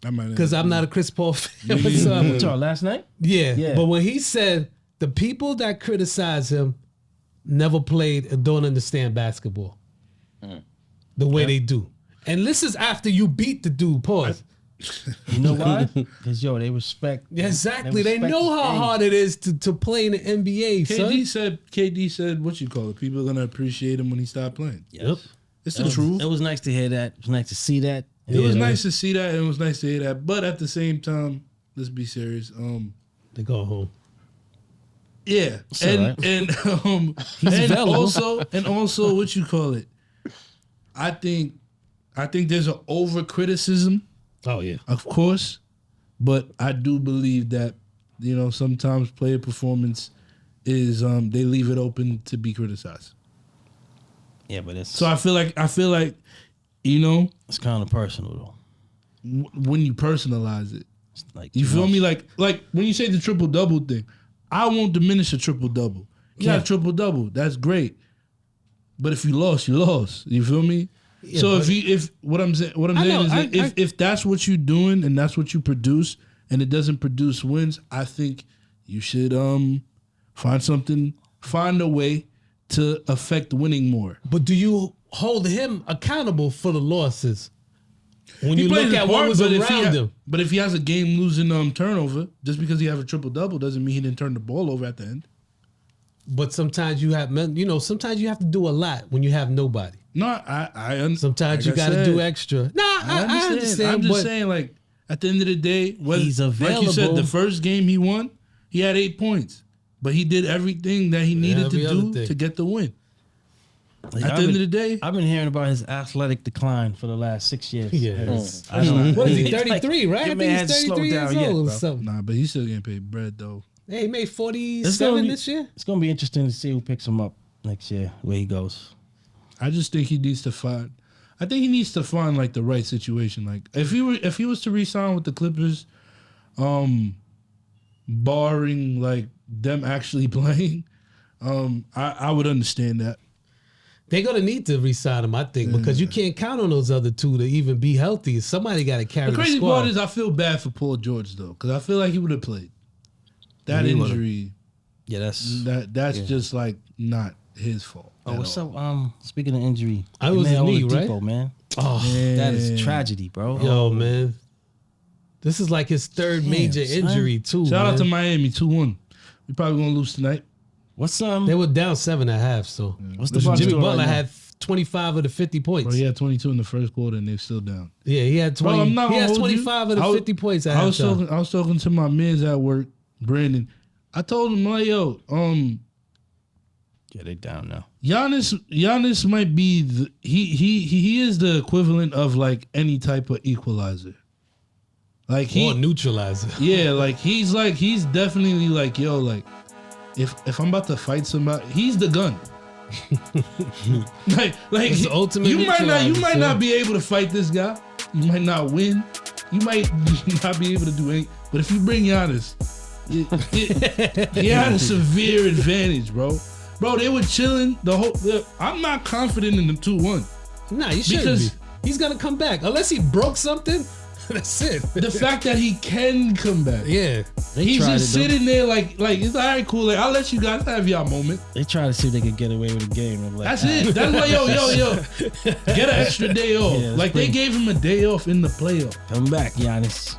S7: Because I'm not a Chris Paul fan.
S6: What you talking last night?
S7: Yeah, but when he said the people that criticize him never played and don't understand basketball the way they do. And this is after you beat the dude. Pause.
S6: You know why? Because they respect.
S7: Yeah, exactly. They
S6: respect
S7: know
S6: his
S7: how
S6: game.
S7: hard it is to play in the NBA.
S8: KD said, what you call it? People are gonna appreciate him when he stopped playing.
S6: Yep.
S8: It's the truth.
S6: It was nice to hear that. It was nice to see that.
S8: It was nice to see that. And it was nice to hear that. But at the same time, let's be serious.
S7: They go home.
S8: Yeah,
S6: It's
S8: and
S6: all right.
S8: and also what you call it? I think there's an over criticism,
S7: Oh yeah.
S8: of course, but I do believe that sometimes player performance is they leave it open to be criticized.
S6: Yeah, but it's
S8: So I feel like
S6: it's kind of personal though.
S8: when you personalize it,
S6: It's like
S8: you
S6: too
S8: feel
S6: much.
S8: me? Like when you say the triple double thing, I won't diminish a triple double. You got a triple double, that's great. But if you lost, you lost. You feel me?
S7: Yeah,
S8: so
S7: but-
S8: if what I'm saying is if that's what you're doing and that's what you produce and it doesn't produce wins, I think you should find a way to affect winning more.
S7: But do you hold him accountable for the losses? When you
S8: plays
S7: look
S8: his
S7: at what
S8: part,
S7: was
S8: but if
S7: around him.
S8: But if he has a game losing turnover, just because he have a triple double doesn't mean he didn't turn the ball over at the end.
S7: But sometimes you have, sometimes you have to do a lot when you have nobody.
S8: No, I understand.
S7: Sometimes you got to do extra. Nah, I understand.
S8: I'm just
S7: but
S8: saying, like, at the end of the day,
S6: He's
S8: like you said,
S6: available.
S8: the first game he won, he had 8 points. But he did everything that he needed
S7: every
S8: to
S7: other
S8: do
S7: thing.
S8: to get the win.
S6: Like,
S8: At the end of the day,
S6: I've been hearing about his athletic decline for the last 6 years.
S7: Yes.
S6: I don't know.
S7: What is he,
S6: It's like,
S7: 33, right? I
S6: your
S7: think
S6: man
S7: he's
S6: hasn't slowed
S7: 33 years
S6: down yet,
S7: old or
S6: bro.
S7: something.
S8: nah, but he's still getting paid bread, though.
S7: Hey, he made
S6: It's
S7: 47
S6: gonna be-
S7: this year.
S6: It's gonna be interesting to see who picks him up next year, where he goes.
S8: I just think he needs to find. I think he needs to find like the right situation. Like if he was to re-sign with the Clippers, barring like them actually playing, I would understand that.
S7: They're going to need to re-sign him, I think, because you can't count on those other two to even be healthy. Somebody got to carry
S8: The
S7: the
S8: crazy
S7: squad.
S8: part is I feel bad for Paul George though, because I feel like he would have played. That
S7: He would've.
S8: injury,
S6: Yeah, that's.
S8: that's just like not his fault.
S6: Oh,
S8: at
S6: what's
S8: all.
S6: up? Speaking of injury,
S7: I was
S6: man,
S7: his knee,
S6: Oladipo,
S7: right?
S6: man.
S7: Oh,
S6: That is tragedy, bro.
S7: yo, man. This is like his third major
S6: son.
S7: injury, too.
S8: Shout out to
S7: man.
S8: Miami 2-1. We probably gonna lose tonight.
S6: What's
S7: They were down 7.5, so.
S6: What's the
S8: Listen,
S6: box
S7: Jimmy
S6: score
S7: Butler
S6: right now?
S7: had 25 of the 50 points.
S8: Bro, he had 22 in the first quarter and they're still down.
S7: Yeah, he had 20.
S8: Bro, I'm not
S7: he
S8: gonna
S7: has
S8: hold you.
S7: 25 of the
S8: I was-
S7: 50 points at
S8: I was
S7: halftime.
S8: talking to my mans at work, Brandon. I told him, like, yo,
S6: Yeah, they down now.
S8: Giannis might be he is the equivalent of like any type of equalizer. Like
S7: Or neutralizer.
S8: yeah, like he's definitely like, yo, like if I'm about to fight somebody, he's the gun. like
S7: It's the ultimate
S8: you might
S7: neutralizer,
S8: not
S7: son.
S8: be able to fight this guy. You might not win. You might not be able to do anything. But if you bring Giannis, he had a severe advantage, bro. Bro, they were chilling I'm not confident in the 2-1.
S7: Nah, you shouldn't
S8: Because-
S7: be. He's going to come back. Unless he broke something, that's it.
S8: The fact that he can come back.
S7: Yeah.
S6: tried
S8: He's just
S6: it, though.
S8: sitting there like it's all right, cool. Like, I'll let you guys have y'all moment.
S6: They try to see if they could get away with the game. I'm like,
S8: That's it. That's why, yo, get an extra day off.
S6: Yeah, that's
S8: like they
S6: pretty-
S8: gave him a day off in the playoff.
S6: Come back, Giannis.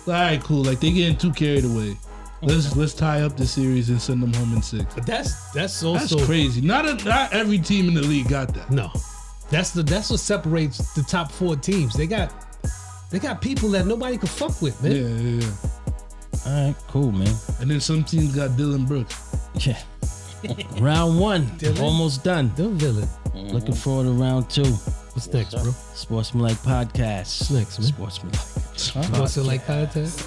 S8: All right, cool. Like they getting too carried away. Let's tie up the series and send them home in 6.
S7: But that's also
S8: That's crazy. Not every team in the league got that.
S7: No. That's what separates the top 4 teams. They got people that nobody can fuck with, man.
S8: Yeah.
S6: All right, cool, man.
S8: And then some teams got Dylan Brooks.
S6: Yeah. Round 1,
S7: Dylan?
S6: almost done.
S7: The villain.
S6: Looking forward to round 2.
S7: What's next, bro?
S6: Sportsmanlike Podcast.
S7: What's next, man?
S6: Sportsmanlike.
S7: What's it like contest?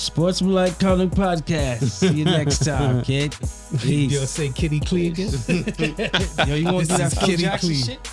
S6: Sportsmanlike Conduct Podcast. See you next time, kid.
S7: You'll
S6: Peace.
S7: say Kitty Clee again?
S6: Yo, you want to do that Phil
S7: Kitty
S6: Jackson
S7: Clee.
S6: shit?